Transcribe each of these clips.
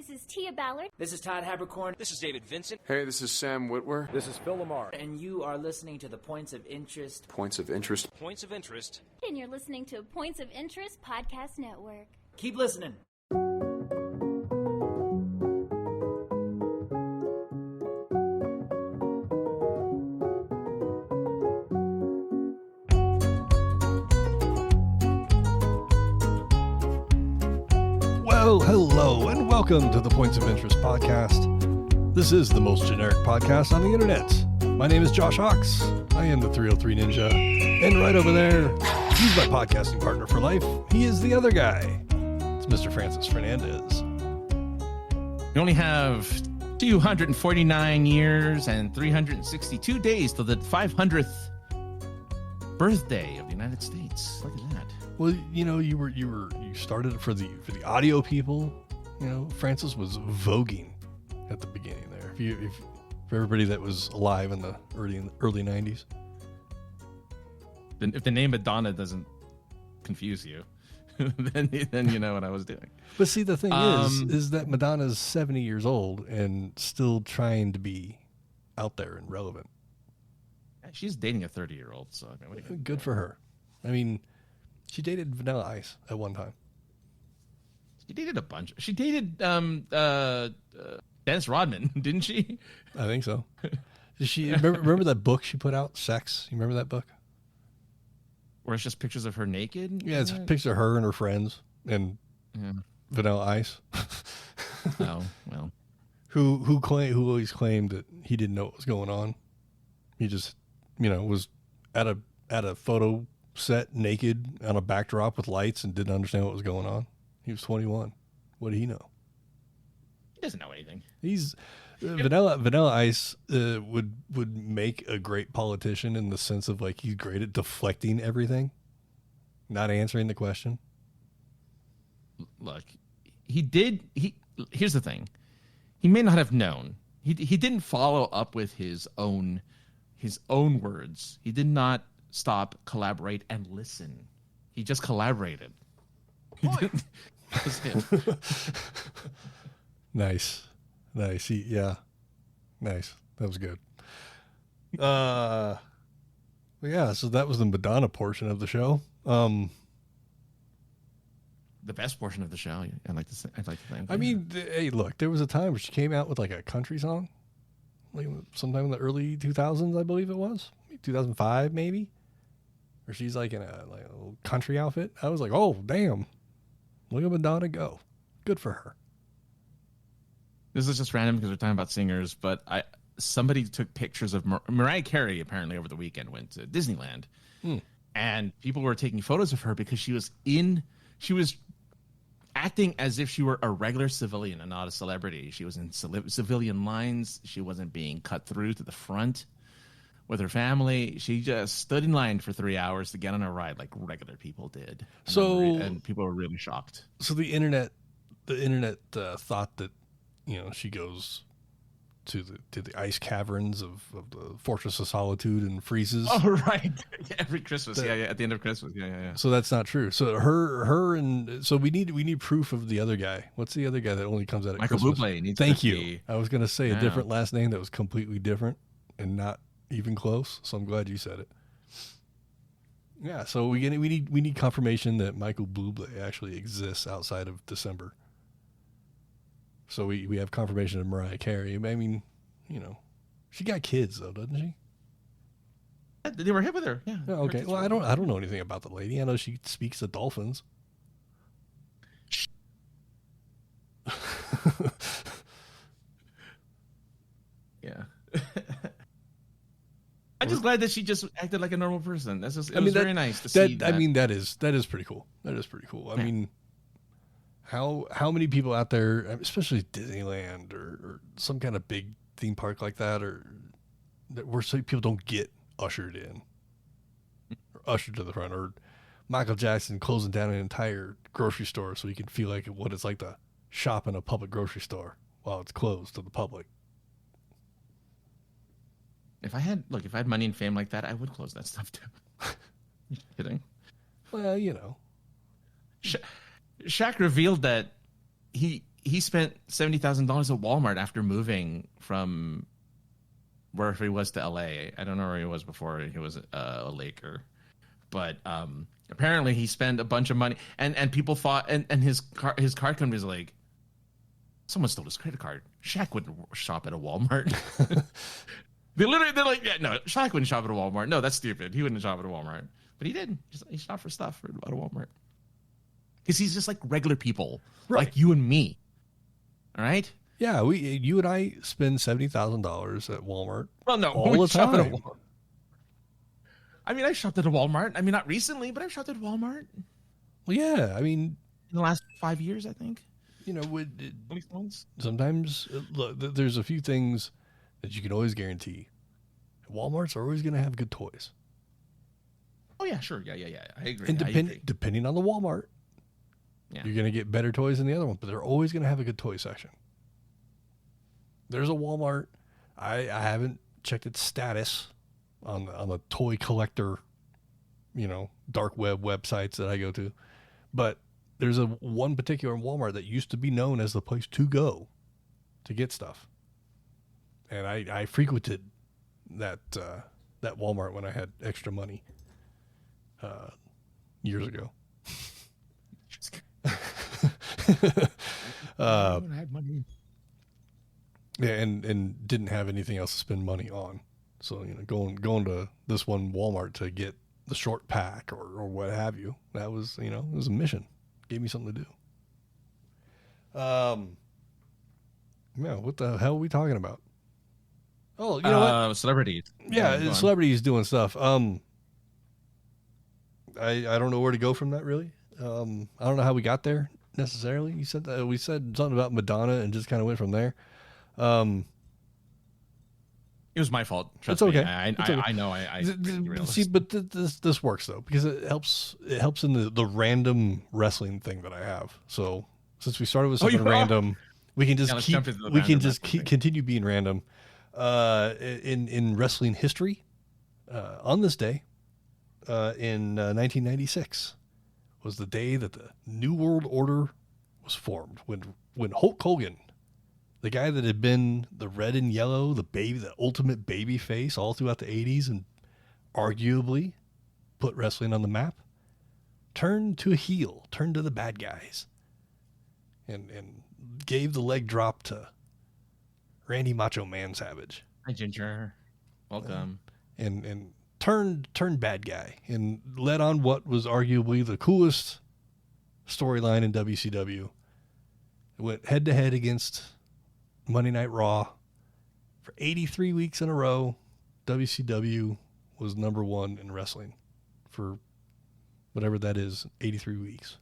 This is Tia Ballard. This is Todd Habercorn. This is David Vincent. Hey, this is Sam Witwer. This is Phil Lamar. And you are listening to the Points of Interest. Points of Interest. Points of Interest. And you're listening to Points of Interest Podcast Network. Keep listening. Well, hello, and welcome to the Points of Interest Podcast. This is the most generic podcast on the internet. My name is Josh Hawks. I am the 303 Ninja. And right over there, he's my podcasting partner for life. He is the other guy. It's Mr. Francis Fernandez. You only have 249 years and 362 days till the 500th birthday of the United States. Look at that. Well, you know, you started it for the audio people. You know, Francis was voguing at the beginning there. For everybody that was alive in the early 90s. If the name Madonna doesn't confuse you, then you know what I was doing. But see, the thing is that Madonna's 70 years old and still trying to be out there and relevant. She's dating a 30-year-old, so I mean, what do you good for her. I mean, she dated Vanilla Ice at one time. She dated a bunch. She dated Dennis Rodman, didn't she? I think so. Did she remember that book she put out, Sex? You remember that book? Or it's just pictures of her naked? Yeah, it's a picture of her and her friends and Vanilla Ice. Oh, well. Who always claimed that he didn't know what was going on. He just, was at a photo set naked on a backdrop with lights and didn't understand what was going on. He was 21. What did he know? He doesn't know anything. He's Vanilla Ice would make a great politician in the sense of like he's great at deflecting everything, not answering the question. Look, here's the thing. He may not have known. He didn't follow up with his own words. He did not stop, collaborate, and listen. He just collaborated. That was him. Nice. Nice. Nice. That was good. Yeah, so that was the Madonna portion of the show. The best portion of the show, I'd like to think. I mean, hey, look, there was a time where she came out with like a country song, like sometime in the early 2000s, I believe it was, 2005 maybe, where she's like in a little country outfit. I was like, oh damn, look at Madonna go, good for her. This is just random because we're talking about singers, but somebody took pictures of Mariah Carey apparently over the weekend, went to Disneyland, and people were taking photos of her because she was acting as if she were a regular civilian and not a celebrity. She was in civilian lines. She wasn't being cut through to the front with her family. She just stood in line for 3 hours to get on a ride like regular people did. And people were really shocked. So the internet thought that, she goes to the ice caverns of the Fortress of Solitude and freezes. Oh, right. Every Christmas. At the end of Christmas. Yeah. So that's not true. So her and so we need proof of the other guy. What's the other guy that only comes out at Michael Christmas? Bublé needs Thank to you. be... I was going to say a different last name that was completely different and not even close. So I'm glad you said it. Yeah. So we need confirmation that Michael Bublé actually exists outside of December. So we have confirmation of Mariah Carey. I mean, she got kids though, doesn't she? They were hit with her. Yeah. Oh, okay. Well, I don't know anything about the lady. I know she speaks to dolphins. Yeah. I'm just glad that she just acted like a normal person. That's just, it was very nice to see that. I mean, that is pretty cool. That is pretty cool. I mean, how many people out there, especially Disneyland or some kind of big theme park like that, or where so people don't get ushered in or ushered to the front, or Michael Jackson closing down an entire grocery store so you can feel like what it's like to shop in a public grocery store while it's closed to the public. If I had money and fame like that, I would close that stuff too. Kidding. Well, Shaq revealed that he he spent $70,000 at Walmart after moving from wherever he was to LA. I don't know where he was before he was a Laker, but apparently he spent a bunch of money, and people thought, and his card company was like, someone stole his credit card. Shaq wouldn't shop at a Walmart. They're like, yeah, no, Shaq wouldn't shop at a Walmart. No, that's stupid. He wouldn't shop at a Walmart, but he did. He shopped for stuff at a Walmart because he's just like regular people, Right. like you and me. All right. Yeah, you and I spend $70,000 at Walmart. Well, no, all we the shop at a time. Walmart. I mean, I shopped at a Walmart. I mean, not recently, but I've shopped at Walmart Well, yeah, I mean, in the last 5 years, I think. you know, At least once. sometimes look, there's a few things that you can always guarantee. Walmart's are always going to have good toys. Oh yeah, sure, yeah. I agree. And I agree. depending on the Walmart, Yeah. you're going to get better toys than the other one, but they're always going to have a good toy section. There's a Walmart. I haven't checked its status on the toy collector, dark web websites that I go to, but there's one particular Walmart that used to be known as the place to go to get stuff, and I frequented that Walmart when I had extra money years ago. I had money. Yeah, and didn't have anything else to spend money on. So, going to this one Walmart to get the short pack or what have you, that was, it was a mission. Gave me something to do. Yeah, what the hell are we talking about? Oh, you know what? Celebrities. Yeah, go on. celebrities doing stuff. I don't know where to go from that, really. I don't know how we got there necessarily. You said that we said something about Madonna and just kind of went from there. It was my fault. Trust It's okay. Me. It's okay. I know. I See, but this works though, because it helps in the random wrestling thing that I have. So since we started with something you are? random, we can just let's jump into the random wrestling thing. continue being random. In wrestling history, on this day, in 1996, was the day that the New World Order was formed. When Hulk Hogan, the guy that had been the red and yellow, the ultimate baby face all throughout the 80s and arguably put wrestling on the map, turned to a heel, turned to the bad guys, and gave the leg drop to Randy Macho Man Savage. Hi, Ginger. Welcome. And turned bad guy and led on what was arguably the coolest storyline in WCW. It went head to head against Monday Night Raw for 83 weeks in a row. WCW was number one in wrestling for whatever that is, 83 weeks.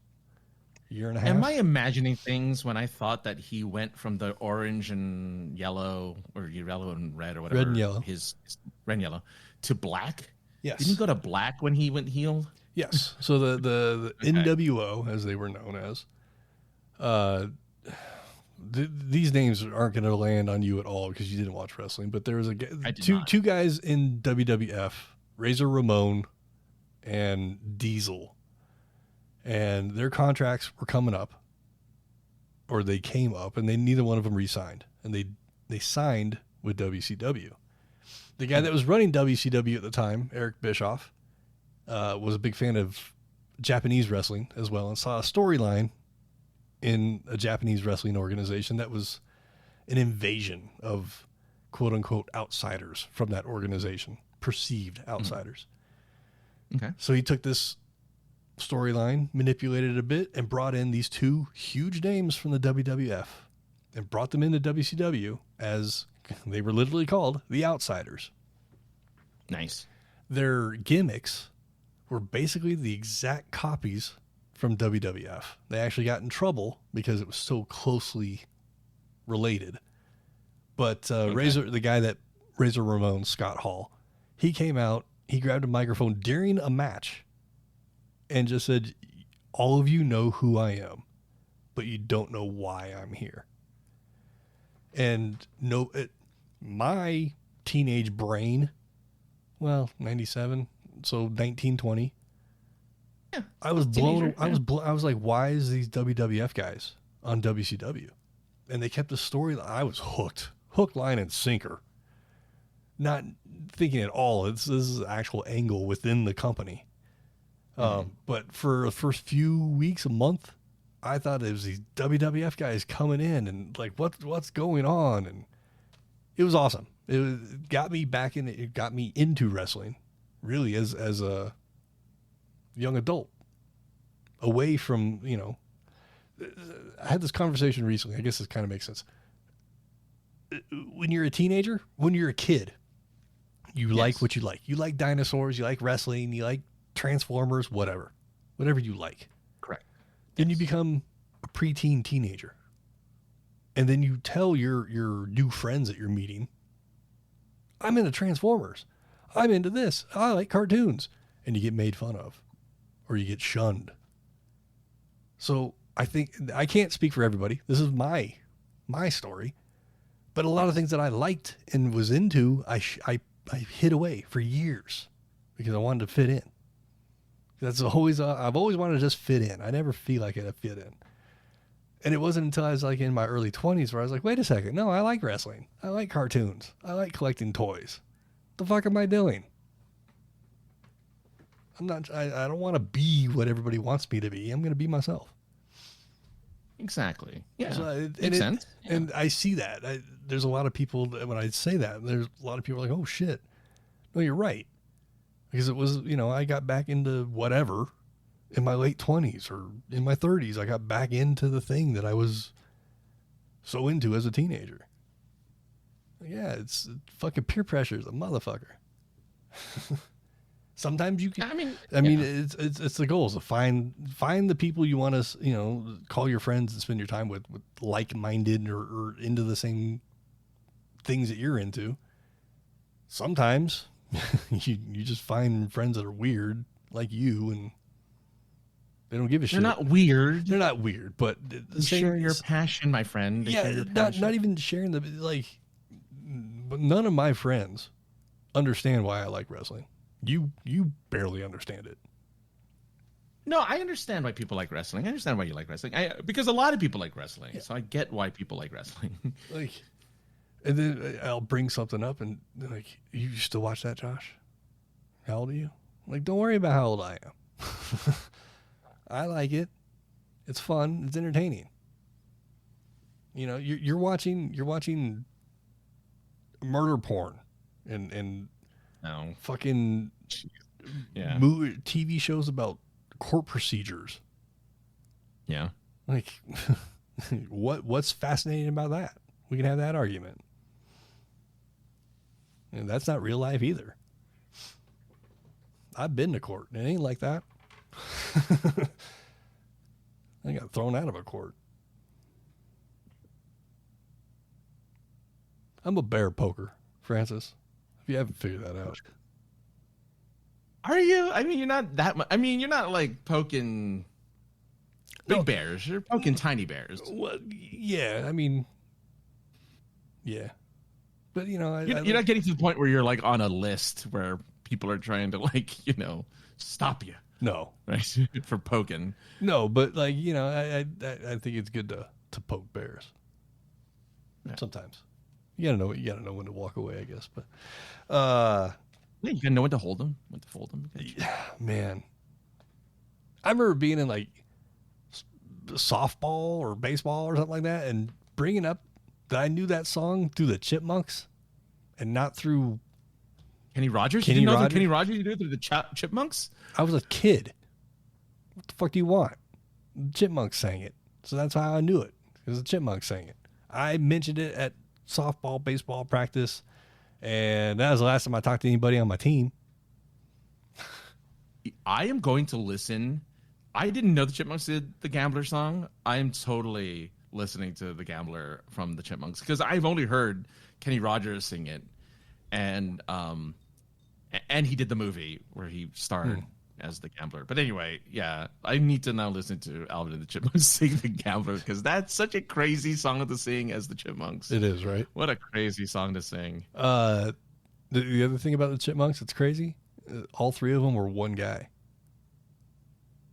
A year and a half. Am I imagining things when I thought that he went from the orange and yellow, or yellow and red, or whatever, Red and yellow. his red and yellow, to black? Yes. Didn't he go to black when he went heel? Yes. So the Okay. NWO, as they were known as, these names aren't going to land on you at all because you didn't watch wrestling. But there was two guys in WWF, Razor Ramon and Diesel, and their contracts were coming up, or they came up, and neither one of them re-signed, and they signed with WCW. The guy that was running WCW at the time, Eric Bischoff, was a big fan of Japanese wrestling as well, and saw a storyline in a Japanese wrestling organization that was an invasion of quote unquote outsiders from that organization, perceived outsiders. Okay. So he took this storyline, manipulated it a bit, and brought in these two huge names from the WWF and brought them into WCW as they were literally called the Outsiders. Nice. Their gimmicks were basically the exact copies from WWF. They actually got in trouble because it was so closely related. But the guy that Razor Ramon, Scott Hall, he came out, he grabbed a microphone during a match and just said, "All of you know who I am, but you don't know why I'm here." And my teenage brain, 97, so 1920. Yeah, I was teenager, blown. I was like, why is these WWF guys on WCW? and they kept the story. I was hooked, line, and sinker. Not thinking at all, this is an actual angle within the company. But for the first few weeks, a month, I thought it was these WWF guys coming in and like, what's going on? And it was awesome. It got me back in. It got me into wrestling, really, as a young adult, away from, you know. I had this conversation recently. I guess this kind of makes sense. When you're a teenager, when you're a kid, you like what you like. You like dinosaurs. You like wrestling. You like Transformers. Whatever you like. Correct. Then you become a preteen teenager, and then you tell your new friends that you're meeting, I'm into Transformers. I'm into this. I like cartoons. And you get made fun of, or you get shunned. So I think, I can't speak for everybody. This is my story. But a lot of things that I liked and was into, I hid away for years because I wanted to fit in. That's always, I've always wanted to just fit in. I never feel like I fit in. And it wasn't until I was like in my early 20s where I was like, wait a second. No, I like wrestling. I like cartoons. I like collecting toys. The fuck am I doing? I don't want to be what everybody wants me to be. I'm going to be myself. Exactly. Yeah. So Makes sense. Yeah. And I see that. There's a lot of people that when I say that, there's a lot of people like, oh shit. No, you're right. Because it was, you know, I got back into whatever in my late 20s or in my 30s. I got back into the thing that I was so into as a teenager. Yeah, it's fucking peer pressure is a motherfucker. Sometimes you can. I mean, it's the goal is to find the people you want to, you know, call your friends and spend your time with like-minded or into the same things that you're into. Sometimes you just find friends that are weird like you, and they don't give a shit. They're not weird. They're not weird, but share your passion, my friend. Yeah, not even sharing the like. But none of my friends understand why I like wrestling. You barely understand it. No, I understand why people like wrestling. I understand why you like wrestling. Because a lot of people like wrestling, so I get why people like wrestling. Like, and then I'll bring something up, and they're like, "You still watch that, Josh? How old are you?" I'm like, don't worry about how old I am. I like it. It's fun. It's entertaining. You know, you're watching murder porn and no fucking TV shows about court procedures. Yeah. Like, what's fascinating about that? We can have that argument. And that's not real life either. I've been to court. It ain't like that. I got thrown out of a court. I'm a bear poker, Francis. If you haven't figured that out. Are you? I mean, you're not that much. I mean, you're not like poking big bears. You're poking tiny bears. Well, yeah. I mean, yeah. But, you know, you're not getting to the point where you're like on a list where people are trying to like, you know, stop you. No. Right? For poking. No, but like, you know, I think it's good to poke bears. Yeah. Sometimes. You gotta know when to walk away, I guess. But you gotta know when to hold them, when to fold them. Man, I remember being in like softball or baseball or something like that, and bringing up that I knew that song through the Chipmunks, and not through Kenny Rogers. You didn't know that Kenny Rogers? You knew it through the Chipmunks. I was a kid. What the fuck do you want? The Chipmunks sang it, so that's how I knew it. Because the Chipmunks sang it. I mentioned it at softball, baseball practice, and that was the last time I talked to anybody on my team. I am going to listen. I didn't know the Chipmunks did the Gambler song. I am totally listening to the Gambler from the Chipmunks because I've only heard Kenny Rogers sing it, and he did the movie where he starred as the Gambler. But anyway, yeah, I need to now listen to Alvin and the Chipmunks sing the Gambler because that's such a crazy song to sing as the Chipmunks. It is, right? What a crazy song to sing. The other thing about the Chipmunks that's crazy, all three of them were one guy.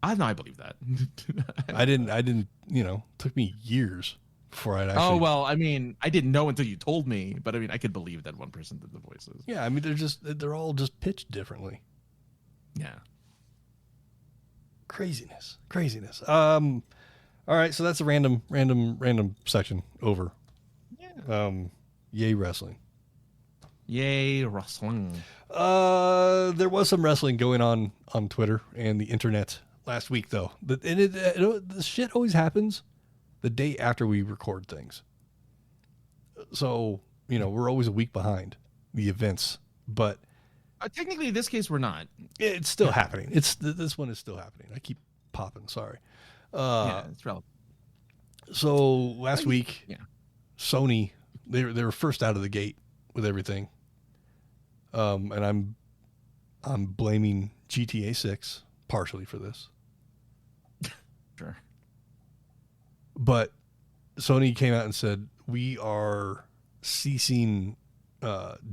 I believe that. I didn't, you know, took me years before I'd actually. Oh well, I mean, I didn't know until you told me, but I mean, I could believe that one person did the voices. Yeah, I mean, they're all just pitched differently. Yeah. Craziness. All right, so that's a random section over. Yeah. Yay wrestling. Yay wrestling. There was some wrestling going on Twitter and the internet last week, though. And the shit always happens the day after we record things. So, we're always a week behind the events, but Technically, in this case, we're not. it's still happening. This one is still happening. I keep popping. Sorry. Yeah, it's relevant. So last week, Yeah. Sony, they were first out of the gate with everything. And I'm blaming GTA 6 partially for this. Sure. But Sony came out and said, we are ceasing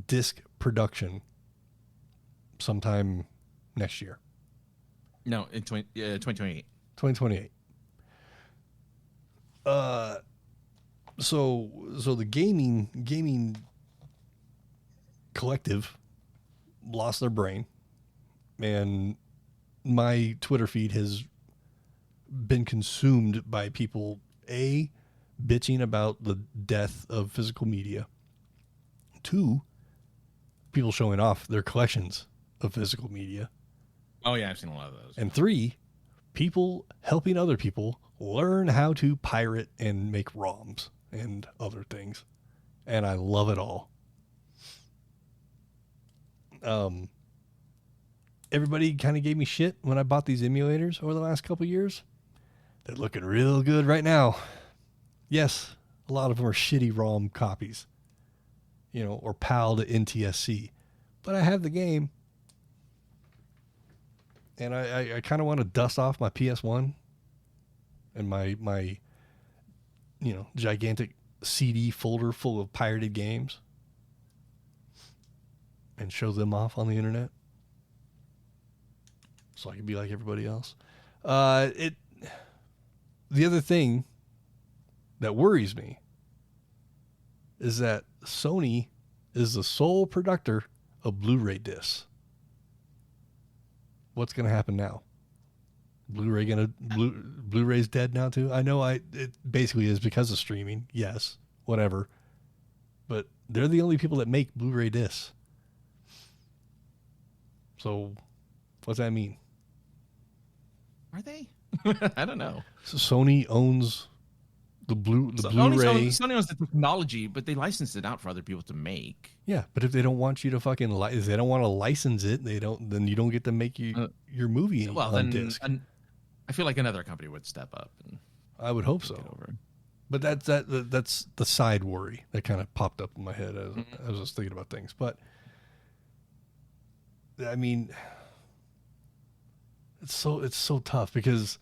disc production sometime next year. No, in 2028. 2028. So the gaming collective lost their brain, and my Twitter feed has been consumed by people bitching about the death of physical media. 2, people showing off their collections of physical media. Oh yeah, I've seen a lot of those. And 3, people helping other people learn how to pirate and make ROMs and other things. And I love it all. Everybody kind of gave me shit when I bought these emulators over the last couple years. They're looking real good right now. Yes, a lot of them are shitty ROM copies, or PAL to NTSC. But I have the game. And I kind of want to dust off my PS1 and my gigantic CD folder full of pirated games and show them off on the internet so I can be like everybody else. The other thing that worries me is that Sony is the sole producer of Blu-ray discs. What's going to happen now? Blu-ray's dead now too? I know it basically is because of streaming. Yes, whatever. But they're the only people that make Blu-ray discs. So what's that mean? Are they? I don't know. So Sony owns the Blu-ray. Sony owns the technology, but they license it out for other people to make. Yeah, but if they don't want you to fucking if they don't want to license it, then you don't get to make your movie on disc. I feel like another company would step up. And I would hope so. But that's the side worry that kind of popped up in my head as I was just thinking about things. But I mean, it's so tough because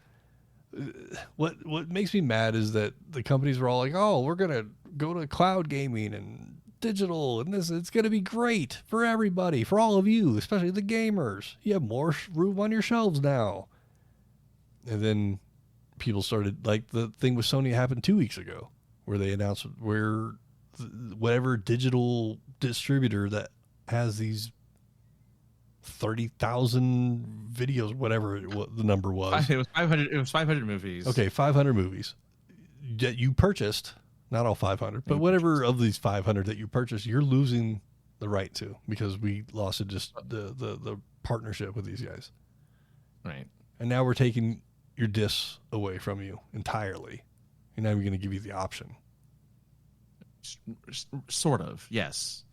what makes me mad is that the companies were all like, "Oh, we're gonna go to cloud gaming and digital, and it's gonna be great for everybody, for all of you, especially the gamers. You have more room on your shelves now." And then people started, like the thing with Sony happened 2 weeks ago, where they announced whatever digital distributor that has these 30,000 videos, whatever the number was. It was 500. It was 500 movies. Okay, 500 movies that you purchased. Not all 500, but whatever of these 500 that you purchased, you're losing the right to because we lost the partnership with these guys. Right. And now we're taking your discs away from you entirely. And now we're going to give you the option. Sort of, yes.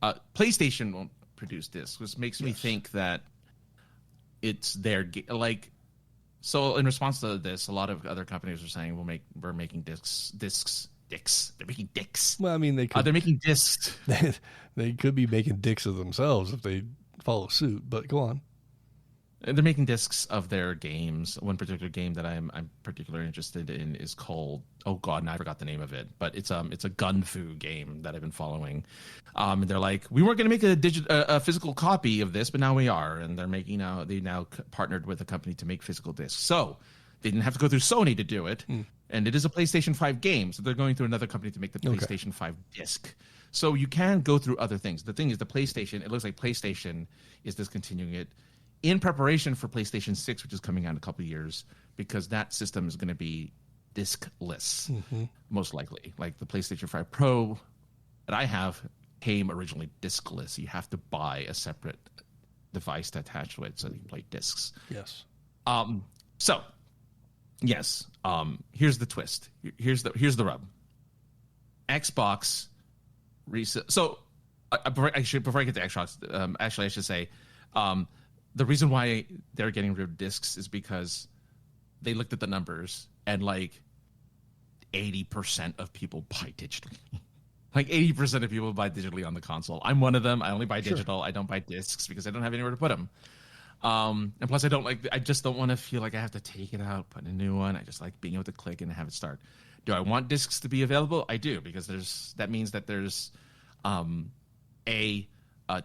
PlayStation won't produce discs, which makes me think that it's their So in response to this, a lot of other companies are saying we're making discs. They're making dicks. Well, I mean, they're making discs. They could be making dicks of themselves if they follow suit. But go on. They're making discs of their games. One particular game that I'm particularly interested in is called, oh god, now I forgot the name of it, but it's a gun fu game that I've been following. And they're like, we weren't going to make a physical copy of this, but now we are, and they now partnered with a company to make physical discs. So they didn't have to go through Sony to do it. And it is a PlayStation 5 game, so they're going through another company to make the PlayStation 5 disc. So you can go through other things. The thing is, the PlayStation, it looks like PlayStation is discontinuing it in preparation for PlayStation 6, which is coming out in a couple of years, because that system is going to be discless, most likely. Like the PlayStation 5 Pro that I have came originally discless. You have to buy a separate device to attach to it so that you can play discs. Yes. So, yes. Here's the twist. Here's the rub. Xbox. So, before I get to Xbox, actually, I should say, the reason why they're getting rid of discs is because they looked at the numbers and like 80% of people buy digitally. Like 80% of people buy digitally on the console. I'm one of them. I only buy digital. I don't buy discs because I don't have anywhere to put them. And plus, I just don't want to feel like I have to take it out, put in a new one. I just like being able to click and have it start. Do I want discs to be available? I do, because that means that there's a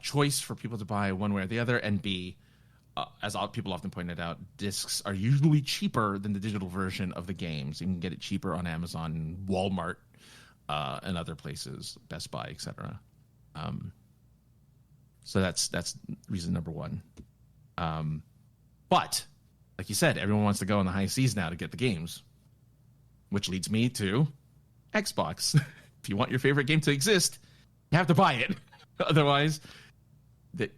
choice for people to buy one way or the other, and B, as people often pointed out, discs are usually cheaper than the digital version of the games. You can get it cheaper on Amazon, Walmart, and other places, Best Buy, etc. So that's reason number one. But like you said, everyone wants to go on the high seas now to get the games, which leads me to Xbox. If you want your favorite game to exist, you have to buy it. Otherwise,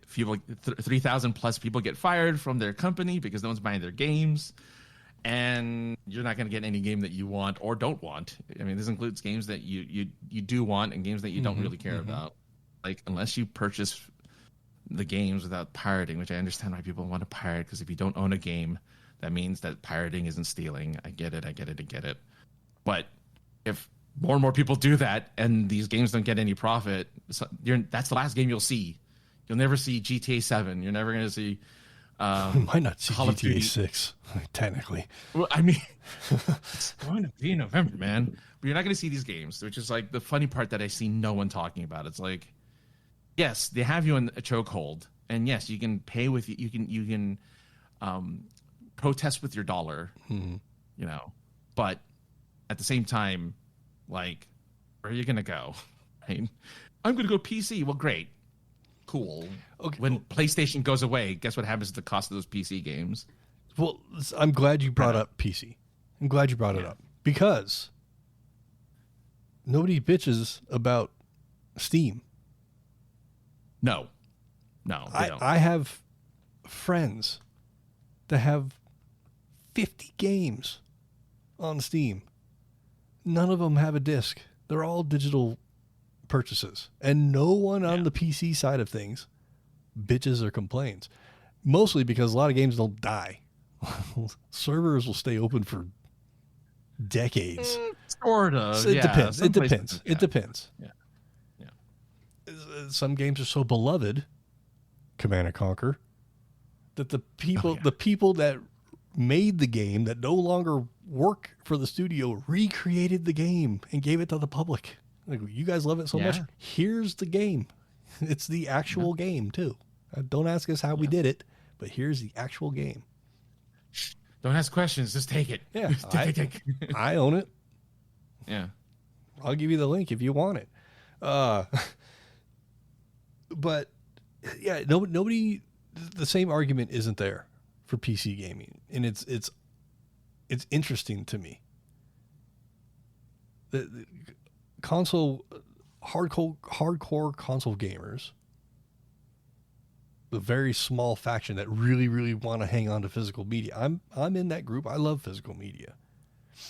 3,000 plus people get fired from their company because no one's buying their games, and you're not going to get any game that you want or don't want. I mean, this includes games that you do want and games that you don't really care about. Like, unless you purchase the games without pirating, which I understand why people want to pirate, because if you don't own a game, that means that pirating isn't stealing. I get it. But if more and more people do that and these games don't get any profit, that's the last game you'll see. You'll never see GTA 7. You're never going to see We might not see Call of GTA Duty. 6, technically. Well, I mean, it's going to be in November, man. But you're not going to see these games, which is like the funny part that I see no one talking about. It's like, yes, they have you in a chokehold, and yes, you can pay with you can protest with your dollar, you know. But at the same time, like, where are you going to go? Right? I'm going to go PC. Well, great. Cool. Okay. When PlayStation goes away, guess what happens to the cost of those PC games? Well, I'm glad you brought up PC. I'm glad you brought it up, because nobody bitches about Steam. No, they don't. I have friends that have 50 games on Steam. None of them have a disc. They're all digital purchases, and no one on the PC side of things bitches or complains, mostly because a lot of games don't die. Servers will stay open for decades. Sort of. So it depends. Some It depends. places, It depends. Yeah. Some games are so beloved, Command and Conquer, that the people that made the game, that no longer work for the studio, recreated the game and gave it to the public. Like, you guys love it so much. Here's the game. It's the actual game too. Don't ask us how we did it, but here's the actual game. Don't ask questions. Just take it. Yeah, Take it. I own it. Yeah. I'll give you the link if you want it. But yeah, nobody. The same argument isn't there for PC gaming, and it's interesting to me. The console, hardcore console gamers, the very small faction that really, really want to hang on to physical media. I'm in that group. I love physical media.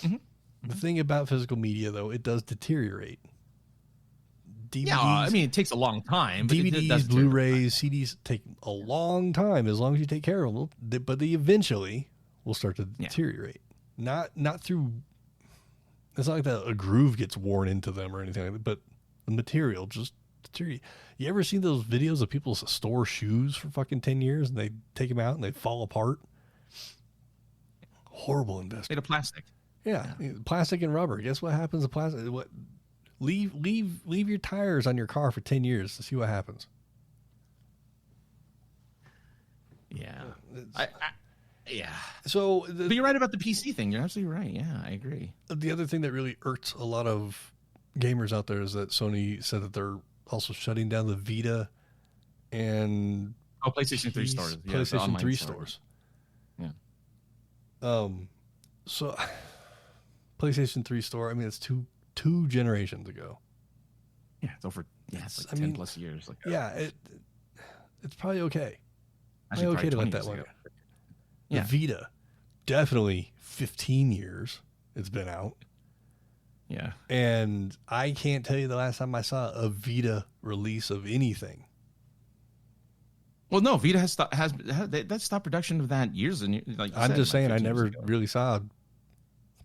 The thing about physical media, though, it does deteriorate. DVDs, Yeah, I mean, it takes a long time. But DVDs, it does Blu-rays, CDs take a long time as long as you take care of them. But they eventually will start to deteriorate. Not through. It's not like that a groove gets worn into them or anything like that, but the material just deteriorates. You ever seen those videos of people store shoes for fucking 10 years and they take them out and they fall apart? Horrible investment. Made of plastic. Yeah, plastic and rubber. Guess what happens to plastic? What? Leave your tires on your car for 10 years to see what happens. Yeah. Yeah. So But you're right about the PC thing. You're absolutely right. Yeah, I agree. the other thing that really irks a lot of gamers out there is that Sony said that they're also shutting down the Vita and PlayStation 3 stores. Yeah, the PlayStation online 3 store. stores. Yeah. So PlayStation 3 store, I mean, it's two generations ago. Yeah, it's over. Yeah, it's like I 10 mean, plus years. Like, Yeah, it's probably okay. actually, Probably okay to let 20 that years one ago. go. Yeah. The Vita, definitely 15 years it's been out. Yeah. And I can't tell you the last time I saw a Vita release of anything. Well, no, Vita has stopped production of that years and like you I'm said, just saying, I 15 years never ago. really saw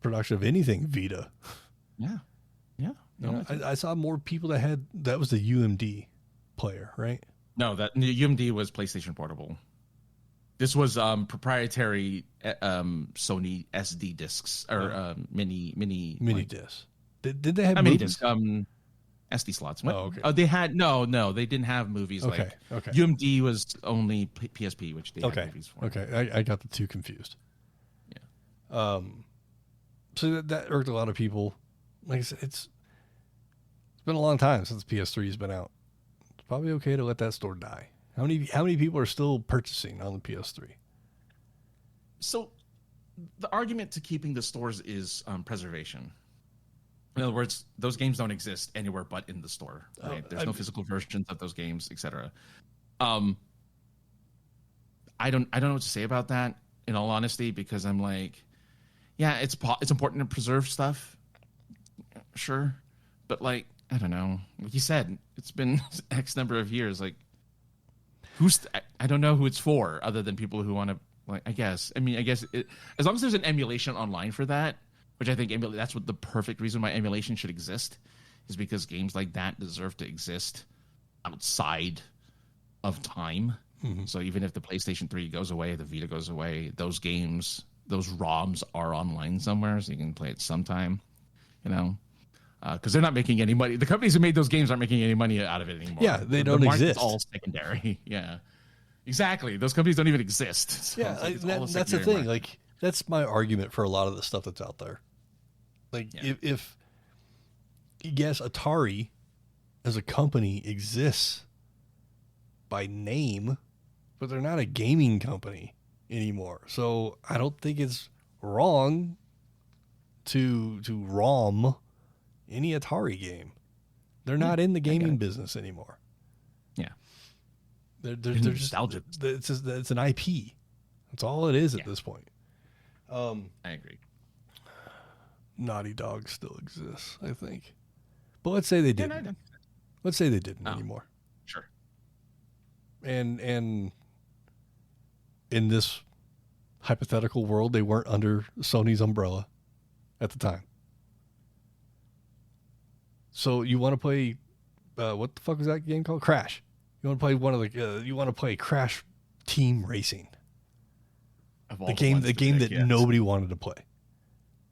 production of anything Vita. Yeah. Yeah. You know, I saw more people that was the UMD player, right? No, that the UMD was PlayStation Portable. This was proprietary Sony SD discs or mini disc. Did they have not mini movies? disc SD slots. Oh, okay. Oh, they had no, they didn't have movies. Okay, Like okay. UMD was only PSP, which they had Okay, movies for. okay. I got the two confused. Yeah. So that irked a lot of people. Like I said, it's been a long time since PS3 has been out. It's probably okay to let that store die. How many people are still purchasing on the PS3? So, the argument to keeping the stores is preservation. In other words, those games don't exist anywhere but in the store. Right? There's no physical versions of those games, etc. I don't know what to say about that. In all honesty, because I'm like, yeah, it's important to preserve stuff, sure, but like I don't know. Like you said, it's been X number of years. Like, I don't know who it's for, other than people who want to. Like, I guess as long as there's an emulation online for that, which I think that's what the perfect reason why emulation should exist, is because games like that deserve to exist outside of time. Mm-hmm. So even if the PlayStation 3 goes away, the Vita goes away, those games, those ROMs are online somewhere, so you can play it sometime. You know, because they're not making any money. The companies who made those games aren't making any money out of it anymore. Yeah, they don't exist. It's all secondary. Yeah. Exactly. Those companies don't even exist. So Yeah, that's the thing. Market. Like, that's my argument for a lot of the stuff that's out there. Like, if yes, Atari as a company exists by name, but they're not a gaming company anymore. So I don't think it's wrong to ROM any Atari game. They're not in the gaming business anymore. Yeah. They're just nostalgia. It's an IP. That's all it is at this point. I agree. Naughty Dog still exists, I think. But let's say they didn't. Let's say they didn't anymore. Sure. And in this hypothetical world, they weren't under Sony's umbrella at the time. So you want to play what the fuck was that game called? Crash. You want to play you want to play Crash Team Racing. The game that nobody wanted to play.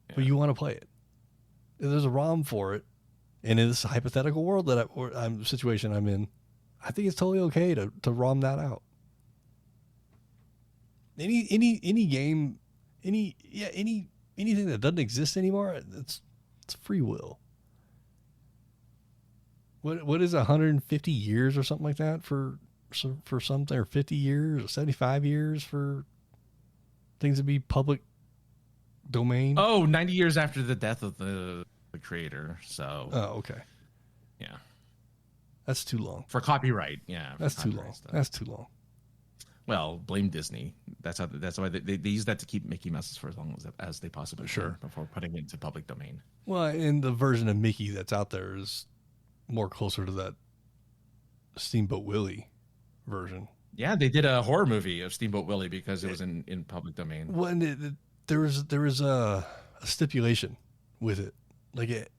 Yeah. But you want to play it. And there's a ROM for it. And in this hypothetical world situation I'm in, I think it's totally okay to ROM that out. Any game, anything that doesn't exist anymore, it's free will. What is 150 years or something like that for something, or 50 years or 75 years for things to be public domain? 90 years after the death of the creator. So. Oh, okay. Yeah. That's too long. For copyright, yeah. That's too long. Stuff. That's too long. Well, blame Disney. That's why they use that to keep Mickey Mouses for as long as they possibly can before putting it into public domain. Well, and the version of Mickey that's out there is more closer to that Steamboat Willie version. Yeah, they did a horror movie of Steamboat Willie because it was in public domain. Well, and there was a stipulation with it. Like,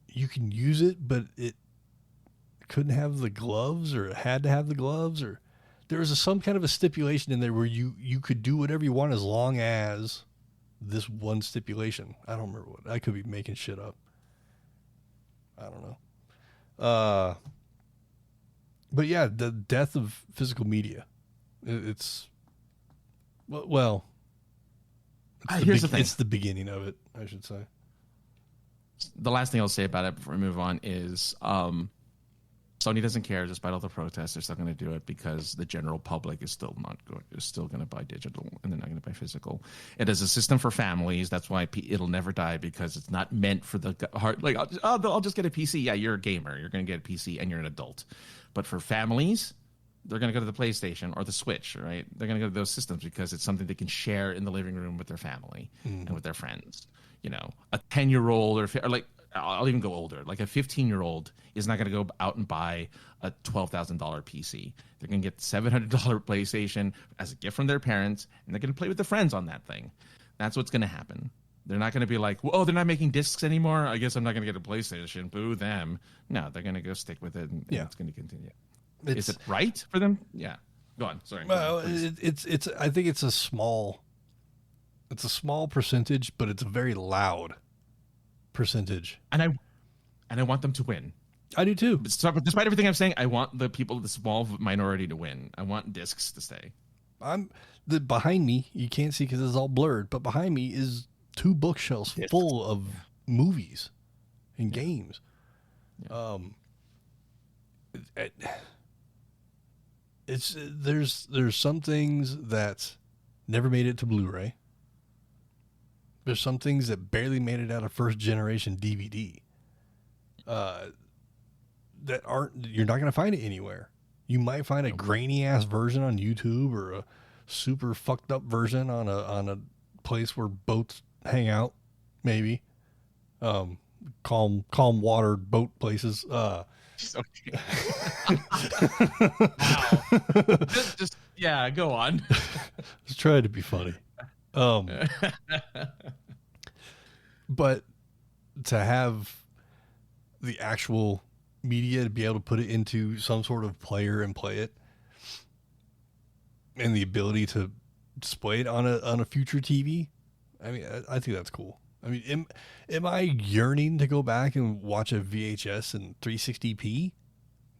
you can use it, but it couldn't have the gloves, or it had to have the gloves, or there was some kind of a stipulation in there where you could do whatever you want as long as this one stipulation. I don't remember what. I could be making shit up. I don't know. But yeah, the death of physical media. It's Well, here's the thing. It's the beginning of it, I should say. The last thing I'll say about it before we move on is Sony doesn't care, despite all the protests. They're still going to do it because the general public is still going to buy digital, and they're not going to buy physical. It is a system for families. That's why it'll never die, because it's not meant for the hard. Like, I'll just get a PC. Yeah, you're a gamer. You're going to get a PC, and you're an adult. But for families, they're going to go to the PlayStation or the Switch, right? They're going to go to those systems because it's something they can share in the living room with their family and with their friends. You know, a 10-year-old or like, I'll even go older. Like a 15-year-old is not going to go out and buy a $12,000 PC. They're going to get $700 PlayStation as a gift from their parents, and they're going to play with their friends on that thing. That's what's going to happen. They're not going to be like, oh, they're not making discs anymore. I guess I'm not going to get a PlayStation. Boo them. No, they're going to go stick with it, and it's going to continue. Is it right for them? Yeah. Go on. Sorry. Well, it's. I think it's a small percentage, but it's a very loud percentage. And I want them to win. I do too. Despite everything I'm saying, I want the small minority to win. I want discs to stay. Behind me, you can't see because it's all blurred, but behind me is 2 bookshelves full of movies and games. Yeah. There's some things that never made it to Blu-ray. There's some things that barely made it out of first generation DVD. That you're not going to find it anywhere. You might find a grainy ass version on YouTube or a super fucked up version on a place where boats hang out, maybe. Calm water boat places. Okay. Wow. Just yeah, go on. Just trying to be funny. But to have the actual media to be able to put it into some sort of player and play it, and the ability to display it on a future TV, I mean, I think that's cool. I mean, am I yearning to go back and watch a VHS in 360p?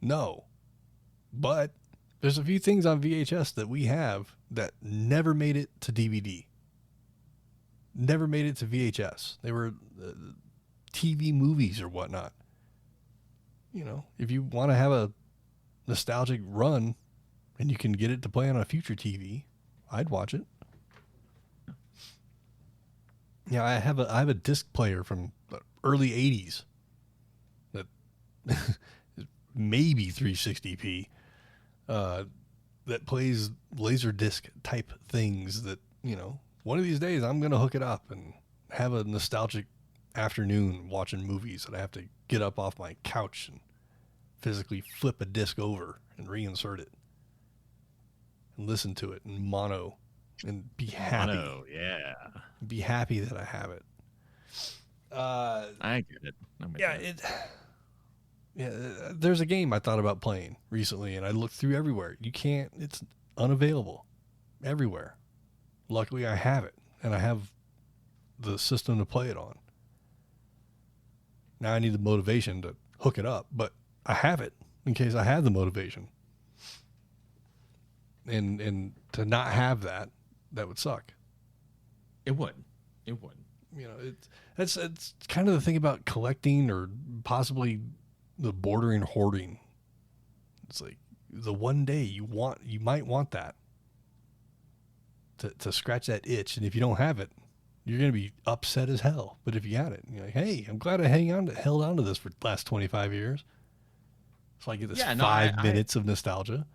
No. But there's a few things on VHS that we have that never made it to DVD. Never made it to VHS. They were TV movies or whatnot. You know, if you want to have a nostalgic run and you can get it to play on a future TV, I'd watch it. Yeah, I have a disc player from the early 80s that maybe 360p that plays Laserdisc type things that, you know, one of these days I'm going to hook it up and have a nostalgic afternoon watching movies that I have to get up off my couch and physically flip a disc over and reinsert it and listen to it in mono and be happy. Mono, yeah. Be happy that I have it. I get it. There's a game I thought about playing recently, and I looked through everywhere. You can't. It's unavailable everywhere. Luckily, I have it, and I have the system to play it on. Now I need the motivation to hook it up, but I have it in case I have the motivation. And to not have that would suck. It would. You know, it's kind of the thing about collecting or possibly the bordering hoarding. It's like the one day you might want that to scratch that itch, and if you don't have it, you're going to be upset as hell. But if you got it, you're like, hey, I'm glad I held on to this for the last 25 years. So I get this 5 minutes of nostalgia.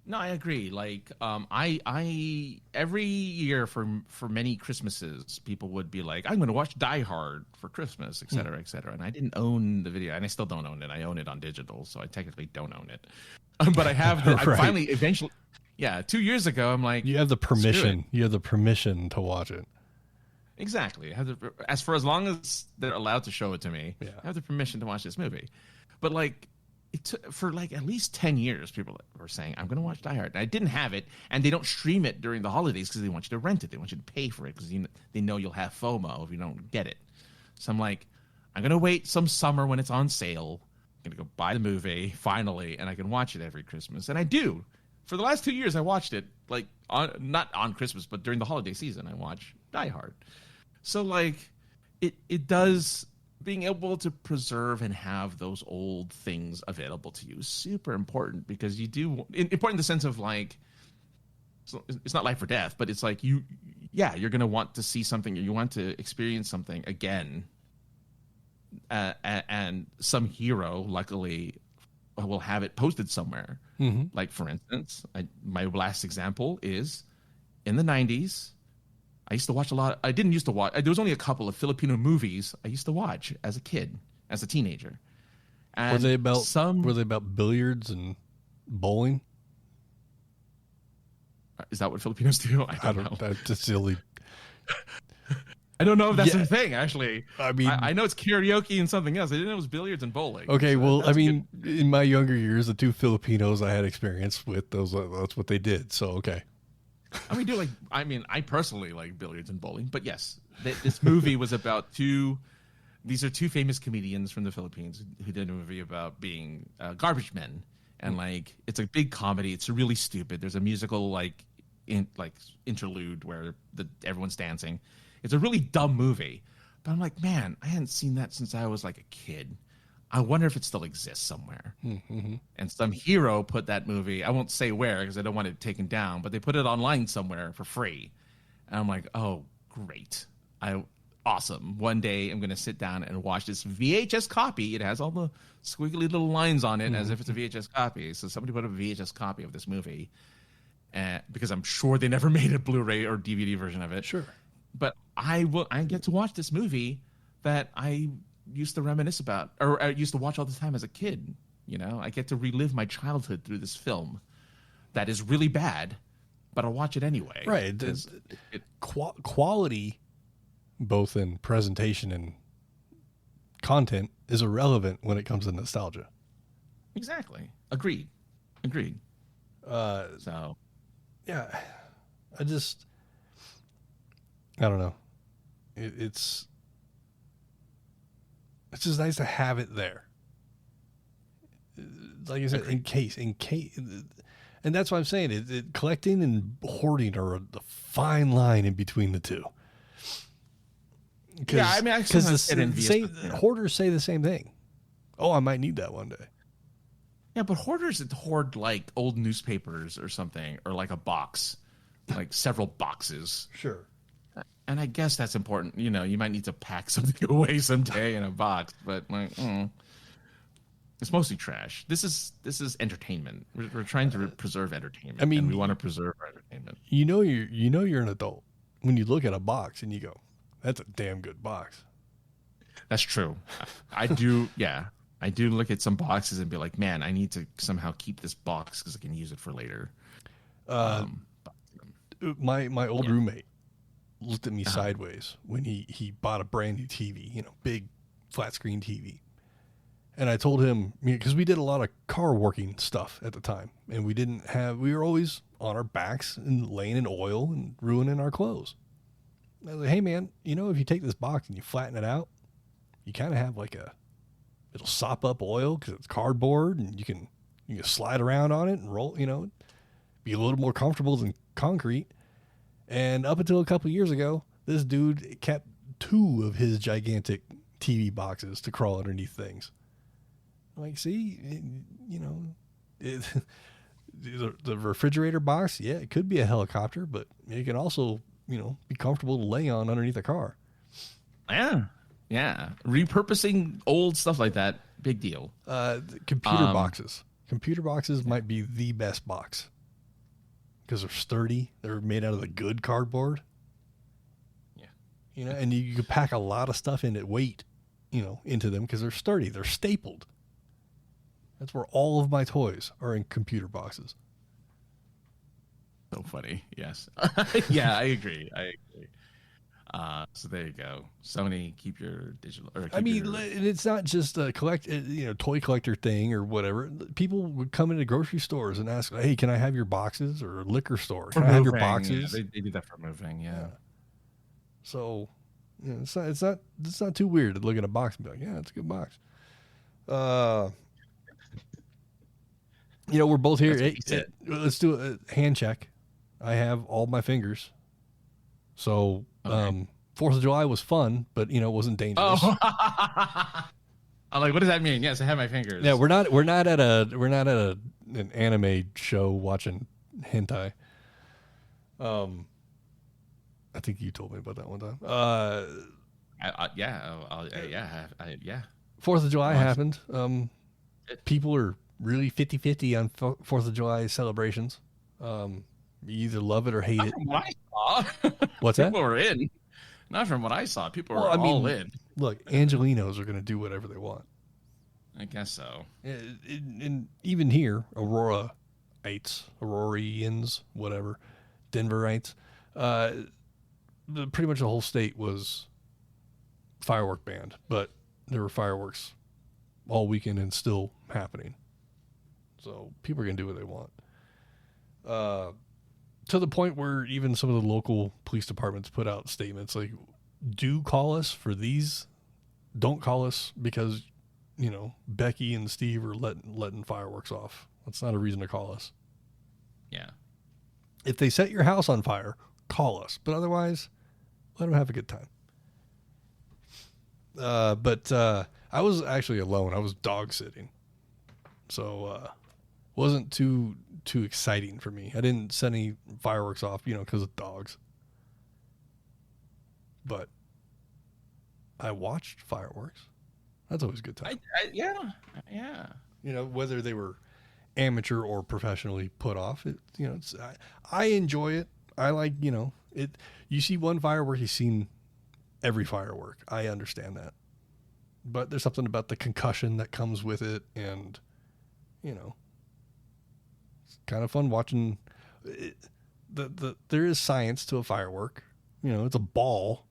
No, I agree. Like, I every year for many Christmases, people would be like, I'm going to watch Die Hard for Christmas, et cetera, et cetera. And I didn't own the video, and I still don't own it. I own it on digital, so I technically don't own it. But I have the, right. I finally, eventually, 2 years ago, I'm like, you have the permission. You have the permission to watch it. Exactly. As long as they're allowed to show it to me, I have the permission to watch this movie. But like, it took, for like at least 10 years, people were saying, I'm going to watch Die Hard. And I didn't have it, and they don't stream it during the holidays because they want you to rent it. They want you to pay for it because they know you'll have FOMO if you don't get it. So I'm like, I'm going to wait some summer when it's on sale. I'm going to go buy the movie, finally, and I can watch it every Christmas. And I do. For the last 2 years, I watched it like not on Christmas, but during the holiday season, I watch Die Hard. So like, it does, being able to preserve and have those old things available to you is super important, because you do important in the sense of like, so it's not life or death, but it's like you're going to want to see something, or you want to experience something again. And some hero, luckily, will have it posted somewhere. Mm-hmm. Like, for instance, my last example is in the 90s. I used to watch a lot. I didn't used to watch. There was only a couple of Filipino movies I used to watch as a kid, as a teenager. And Were they about billiards and bowling? Is that what Filipinos do? I don't know. That's just silly. I don't know if that's a thing, actually. I mean, I know it's karaoke and something else. I didn't know it was billiards and bowling. Okay, So well, I mean, good. in my younger years, the two Filipinos I had experience with, that's what they did. So, okay. I personally like billiards and bowling, but yes, this movie was about these are two famous comedians from the Philippines who did a movie about being garbage men. And like, it's a big comedy. It's really stupid. There's a musical interlude where everyone's dancing. It's a really dumb movie, but I'm like, man, I hadn't seen that since I was like a kid. I wonder if it still exists somewhere. Mm-hmm. And some hero put that movie, I won't say where because I don't want it taken down, but they put it online somewhere for free. And I'm like, oh, great. Awesome. One day I'm going to sit down and watch this VHS copy. It has all the squiggly little lines on it as if it's a VHS copy. So somebody put a VHS copy of this movie, because I'm sure they never made a Blu-ray or DVD version of it. Sure. But I get to watch this movie that I used to reminisce about, or I used to watch all the time as a kid. You know, I get to relive my childhood through this film that is really bad, but I'll watch it anyway. Right. Quality, both in presentation and content, is irrelevant when it comes to nostalgia. Exactly. Agreed. So, yeah, I don't know. It's just nice to have it there. Like I said, in case, and that's what I'm saying. Collecting and hoarding are a fine line in between the two. Yeah, I mean, because hoarders say the same thing. Oh, I might need that one day. Yeah, but hoarders hoard like old newspapers or something, or like a box, like several boxes. Sure. And I guess that's important. You know, you might need to pack something away someday in a box, but like, it's mostly trash. This is entertainment. We're trying to preserve entertainment. I mean, and we want to preserve our entertainment. You're an adult when you look at a box and you go, "That's a damn good box." That's true. I do. Yeah, I do look at some boxes and be like, "Man, I need to somehow keep this box because I can use it for later." My old roommate looked at me sideways when he bought a brand new TV, big flat screen TV. And I told him, because we did a lot of car working stuff at the time, and we were always on our backs and laying in oil and ruining our clothes. I was like, hey man, if you take this box and you flatten it out, you kind of have it'll sop up oil because it's cardboard, and you can slide around on it and roll, be a little more comfortable than concrete. And up until a couple of years ago, this dude kept 2 of his gigantic TV boxes to crawl underneath things. I'm like, see, the refrigerator box, yeah, it could be a helicopter, but it can also, be comfortable to lay on underneath a car. Yeah. Repurposing old stuff like that, big deal. Computer boxes. Computer boxes might be the best box. Because they're sturdy. They're made out of the good cardboard. Yeah. And you can pack a lot of stuff in at weight, into them because they're sturdy. They're stapled. That's where all of my toys are, in computer boxes. So funny. Yes. Yeah, I agree. So there you go. Sony, keep your digital. It's not just a toy collector thing or whatever. People would come into grocery stores and ask, "Hey, can I have your boxes?" Or a liquor store, "Can I have your boxes?" Yeah, they do that for moving. Yeah. So, it's not too weird to look at a box and be like, "Yeah, it's a good box." We're both here. That's what he said. Let's do a hand check. I have all my fingers. So, Okay. 4th of July was fun, but it wasn't dangerous. Oh, I'm like, what does that mean? Yes, I have my fingers. Yeah, we're not at an anime show watching hentai. I think you told me about that one time. Yeah. 4th of July Nice. happened. People are really 50-50 on 4th of July celebrations. You either love it or hate it. From what I saw, What's that? people were in. Not from what I saw. People were Well, I mean, all in. Look, Angelinos are going to do whatever they want. I guess so. And even here, Aurorians, whatever, Denverites, pretty much the whole state was firework banned, but there were fireworks all weekend and still happening. So people are going to do what they want. To the point where even some of the local police departments put out statements like, do call us for these. Don't call us because, Becky and Steve are letting fireworks off. That's not a reason to call us. Yeah. If they set your house on fire, call us. But otherwise, let them have a good time. But I was actually alone. I was dog sitting. So wasn't too exciting for me. I didn't set any fireworks off, because of dogs. But I watched fireworks. That's always a good time. Yeah. Whether they were amateur or professionally put off, I enjoy it. I like, it. You see one firework, you've seen every firework. I understand that. But there's something about the concussion that comes with it, and it's kind of fun watching it. There is science to a firework. It's a ball,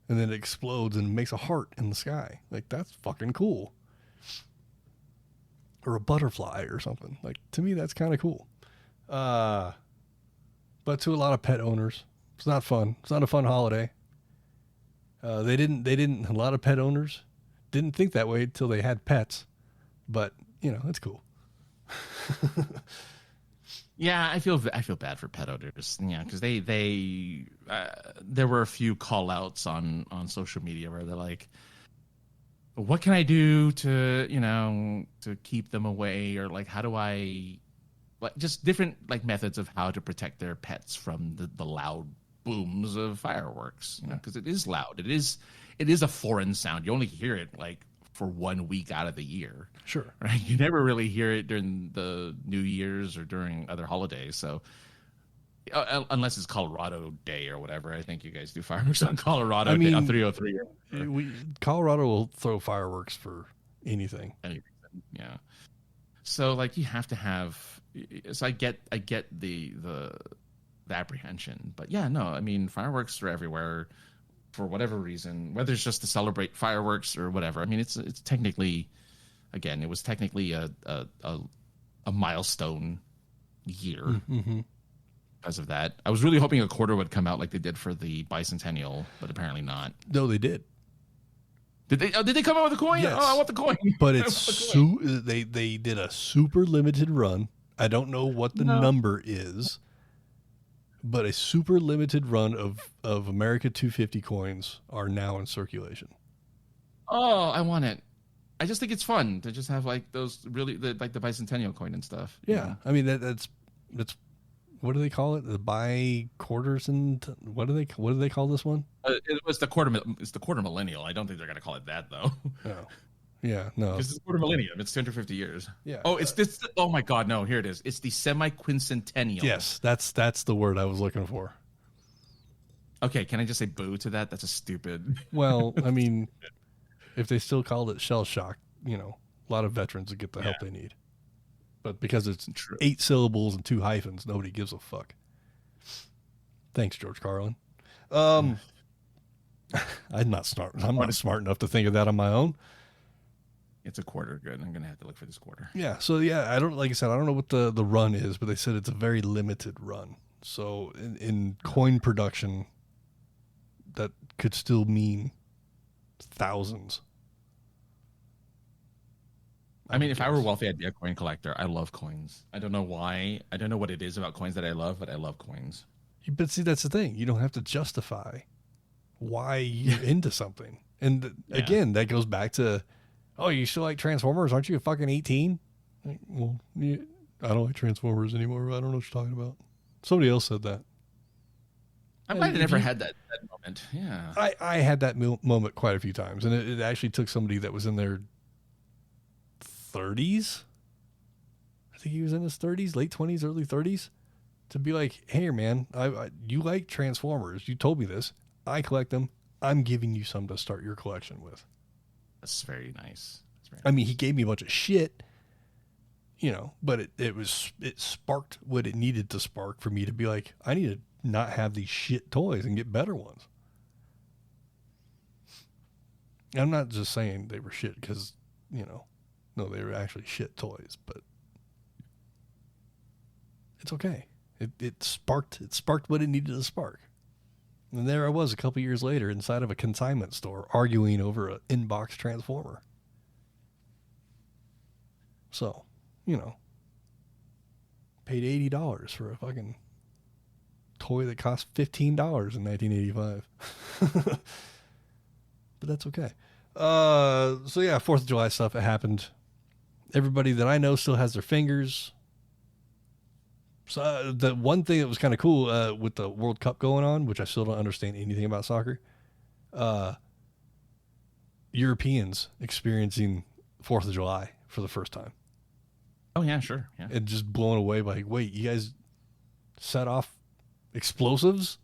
and then it explodes and makes a heart in the sky. Like, that's fucking cool. Or a butterfly or something. Like, to me, that's kind of cool. But to a lot of pet owners, it's not fun. It's not a fun holiday. A lot of pet owners didn't think that way until they had pets, but it's cool. Yeah, I feel bad for pet owners. Yeah, because they there were a few call outs on social media where they're like, what can I do to to keep them away, or like how do I, like, just different like methods of how to protect their pets from the loud booms of fireworks, because it is loud. It is a foreign sound. You only hear it like for 1 week out of the year. Sure. Right? You never really hear it during the New Year's or during other holidays. So unless it's Colorado Day or whatever, I think you guys do fireworks on Colorado Day on 303. Colorado will throw fireworks for anything. Yeah. So like you have to have. So I get the apprehension, but yeah, no, I mean fireworks are everywhere for whatever reason, whether it's just to celebrate fireworks or whatever. I mean, it's technically, again, it was technically a milestone year. Mm-hmm. Because of that. I was really hoping a quarter would come out like they did for the bicentennial, but apparently not. No, they did. Did they come out with a coin? Yes. Oh, I want the coin. But it's they did a super limited run. I don't know what the number is, but a super limited run of America 250 coins are now in circulation. Oh, I want it. I just think it's fun to just have like those really like the bicentennial coin and stuff. Yeah, I mean that's what do they call it? The bi-quarters and what do they call this one? It was the quarter. It's the quarter millennial. I don't think they're going to call it that though. Oh. Yeah, no. Because it's a quarter millennium. It's 250 years. Yeah. Oh, it's this. Oh my God, no! Here it is. It's the semi-quincentennial. Yes, that's the word I was looking for. Okay, can I just say boo to that? That's a stupid. Well, I mean, if they still called it shell shock, a lot of veterans would get the help they need. But because it's 8 syllables and 2 hyphens, nobody gives a fuck. Thanks, George Carlin. I'm not smart enough to think of that on my own. It's a quarter. Good. I'm gonna have to look for this quarter. Yeah. So yeah, I don't know what the run is, but they said it's a very limited run. So in coin production, that could still mean thousands. I mean, if I were wealthy, I'd be a coin collector. I love coins. I don't know why. I don't know what it is about coins that I love, but I love coins. But see, that's the thing. You don't have to justify why you're into something. And again, that goes back to, oh, you still like Transformers? Aren't you a fucking 18? Like, well, yeah, I don't like Transformers anymore. I don't know what you're talking about. Somebody else said that. I might have never had that moment. Yeah. I had that moment quite a few times. And it actually took somebody that was in their 30s. I think he was in his 30s, late 20s, early 30s, to be like, hey, man, you like Transformers. You told me this. I collect them. I'm giving you some to start your collection with. That's very nice. I mean, he gave me a bunch of shit, but it sparked what it needed to spark for me to be like, I need to not have these shit toys and get better ones. I'm not just saying they were shit because, no, they were actually shit toys, but it's okay. It sparked what it needed to spark. And there I was a couple years later inside of a consignment store arguing over an in-box Transformer. So, paid $80 for a fucking toy that cost $15 in 1985. But that's okay. So yeah, 4th of July stuff, it happened. Everybody that I know still has their fingers. So the one thing that was kind of cool with the World Cup going on, which I still don't understand anything about soccer, Europeans experiencing 4th of July for the first time. Oh, yeah, sure. Yeah. And just blown away by, wait, you guys set off explosives?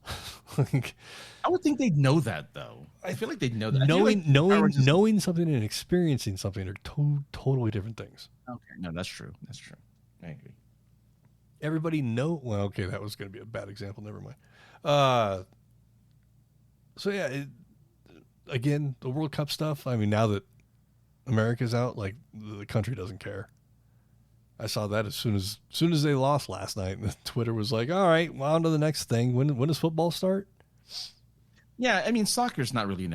I would think they'd know that, though. I feel like they'd know that. Knowing something and experiencing something are totally different things. Okay, no, that's true. That's true. I agree. Everybody well, okay, that was going to be a bad example. Never mind. So yeah, again, the World Cup stuff. I mean, now that America's out, like the country doesn't care. I saw that as soon as they lost last night, and Twitter was like, "All right, well, on to the next thing. When does football start?" Yeah, I mean, soccer's not really.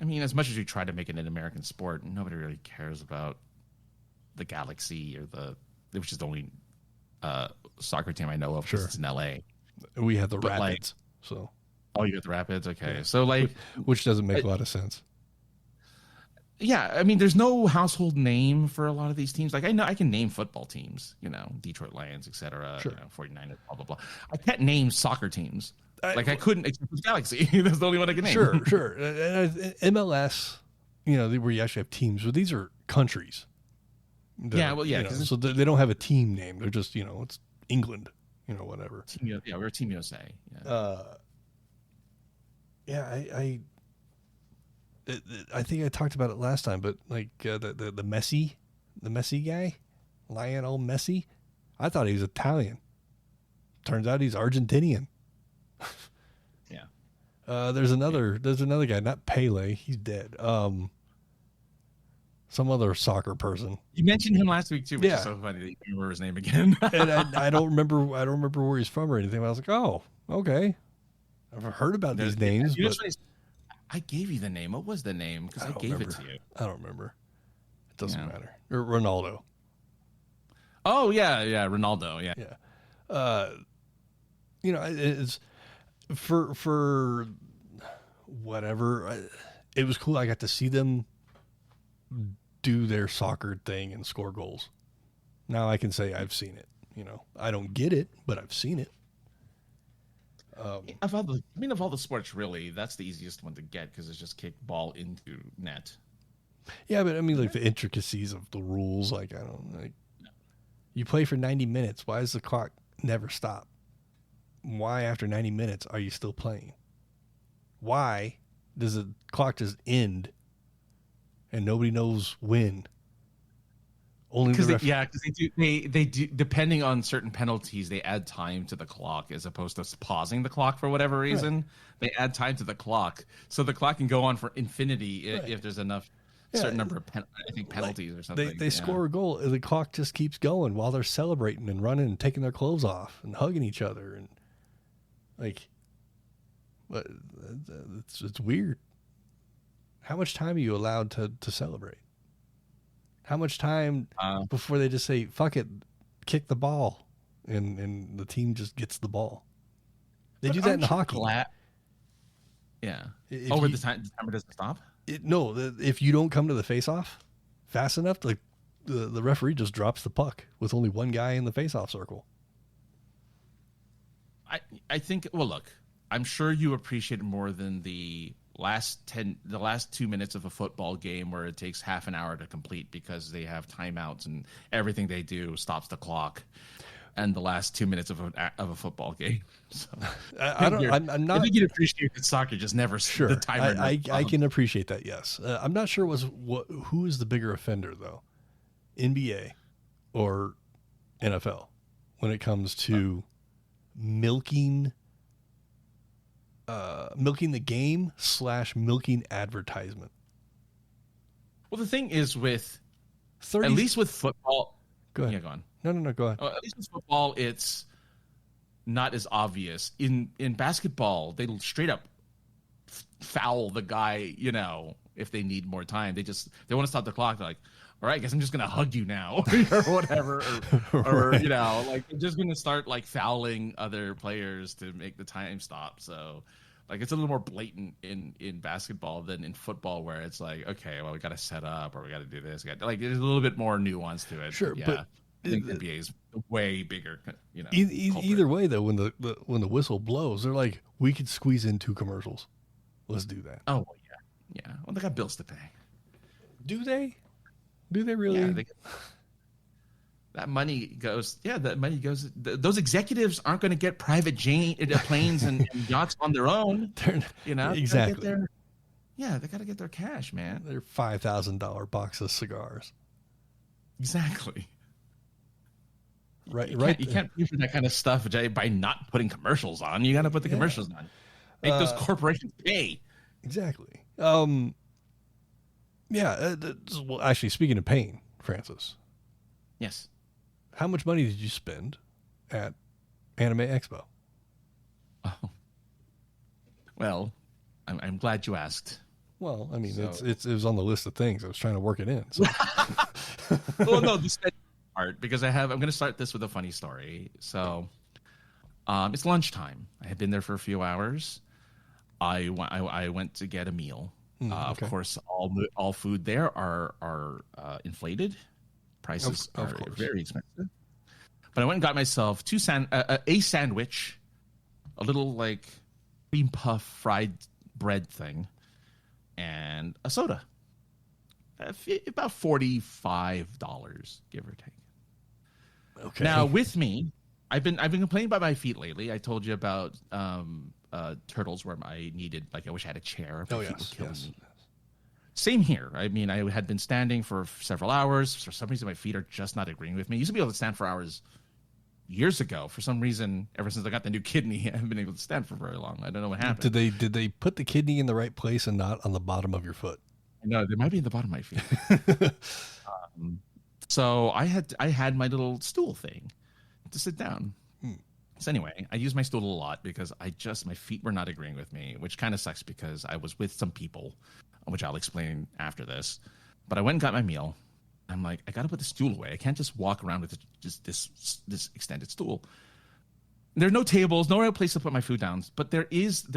I mean, as much as you try to make it an American sport, nobody really cares about the Galaxy which is the only soccer team I know of. Sure, it's in LA. We have the Rapids. So, oh, you got the Rapids. Okay, yeah. So which doesn't make a lot of sense. Yeah, I mean, there's no household name for a lot of these teams. Like, I know I can name football teams, Detroit Lions, etc. Sure. 49ers, blah blah blah. I can't name soccer teams. I couldn't except for the Galaxy. That's the only one I can name. Sure. MLS, where you actually have teams, but these are countries. So they don't have a team name. They're just, it's England, whatever. We're Team USA. I think I talked about it last time, but like the Messi guy, Lionel Messi, I thought he was Italian. Turns out he's Argentinian. Yeah. There's another guy, not Pele. He's dead. Some other soccer person. You mentioned him last week too, which is so funny that you remember his name again. And I don't remember where he's from or anything. I was like, oh, okay. I've heard about these names. But I gave you the name. What was the name? Because I gave it to you. I don't remember. It doesn't matter. Or Ronaldo. Oh yeah, Ronaldo. Yeah. It's for whatever. It was cool. I got to see them do their soccer thing and score goals. Now I can say I've seen it. I don't get it, but I've seen it. Of all the sports, really, that's the easiest one to get because it's just kick ball into net. Yeah, but I mean, like the intricacies of the rules, you play for 90 minutes. Why does the clock never stop? Why after 90 minutes are you still playing? Why does the clock just end and nobody knows when? Only because they do depending on certain penalties, they add time to the clock as opposed to pausing the clock for whatever reason. Right. They add time to the clock, so the clock can go on for infinity if there's enough certain number of penalties or something. They score a goal, and the clock just keeps going while they're celebrating and running and taking their clothes off and hugging each other and it's weird. How much time are you allowed to celebrate? How much time before they just say, fuck it, kick the ball, and the team just gets the ball? They do that in hockey. Yeah. If Over you- the timer doesn't stop? If you don't come to the face-off fast enough, like the referee just drops the puck with only one guy in the face-off circle. I think, well, look, I'm sure you appreciate it more than the last 2 minutes of a football game where it takes half an hour to complete because they have timeouts and everything they do stops the clock, and the last 2 minutes of a football game. So I'm not. I think you'd appreciate that soccer just never Sure, the timer. I can appreciate that. Yes, I'm not sure who is the bigger offender though, NBA or NFL, when it comes to milking the game / milking advertisement. Well, the thing is with 30, at least with football. Go ahead. Yeah, go on. No, go ahead. At least with football, it's not as obvious. In basketball, they straight up foul the guy. You know, if they need more time, they want to stop the clock. They're like, all right, I guess I'm just gonna hug you now, or whatever, or Right. you know, like they're just gonna start like fouling other players to make the time stop. So, like, it's a little more blatant in basketball than in football, where it's like, okay, well, we got to set up, or we got to do this. Like, there's a little bit more nuance to it. Sure, yeah. but I think NBA is way bigger. You know, either way though, when the whistle blows, they're like, we could squeeze in 2 commercials. Let's do that. Oh well, yeah. Well, they got bills to pay. Do they? Do they really? Yeah, that money goes. Yeah, that money goes. Those executives aren't going to get private planes and yachts on their own. You know, exactly. They got to get their cash, man. They're $5,000 box of cigars. Exactly. Right. You can't pay for that kind of stuff by not putting commercials on. You got to put the commercials on. Make those corporations pay. Exactly. Well, actually, speaking of paying, Francis, Yes. how much money did you spend at Anime Expo? Oh. Well, I'm glad you asked. Well, I mean, So- it was on the list of things. I was trying to work it in. So. Well, no, the spending part, because I'm going to start this with a funny story. So, it's lunchtime. I had been there for a few hours. I went to get a meal. okay. Of course, all food there are inflated. Prices Of are course. very expensive. But I went and got myself a sandwich, a little like cream puff fried bread thing, and a soda. About $45, give or take. Okay. Now, with me, I've been complaining about my feet lately. I told you about turtles where I wish I had a chair. My feet were killing me. Same here. I mean, I had been standing for several hours. For some reason, my feet are just not agreeing with me. I used to be able to stand for hours years ago. For some reason, ever since I got the new kidney, I haven't been able to stand for very long. I don't know what happened. Did they put the kidney in the right place and not on the bottom of your foot? No, they might be in the bottom of my feet. So I had my little stool thing to sit down. So anyway, I use my stool a lot because my feet were not agreeing with me, which kind of sucks because I was with some people, which I'll explain after this. But I went and got my meal. I'm like, I got to put the stool away. I can't just walk around with just this extended stool. There are no tables, no real place to put my food down. But there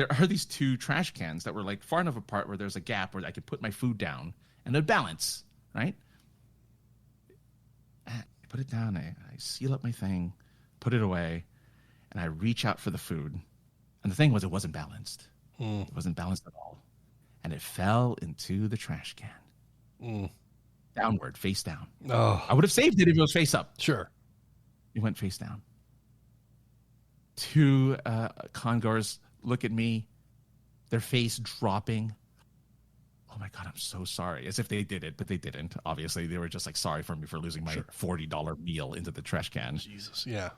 are these 2 trash cans that were like far enough apart where there's a gap where I could put my food down and they'd balance, right? I put it down. I seal up my thing, put it away, and I reach out for the food. And the thing was, it wasn't balanced. It wasn't balanced at all. And it fell into the trash can. Downward, face down. Oh, I would have saved it if it was face up. sure. It went face down. 2 congoers look at me, their face dropping. Oh my God, I'm so sorry. As if they did it, but they didn't. Obviously, they were just like sorry for me for losing my $40 meal into the trash can. Jesus, yeah.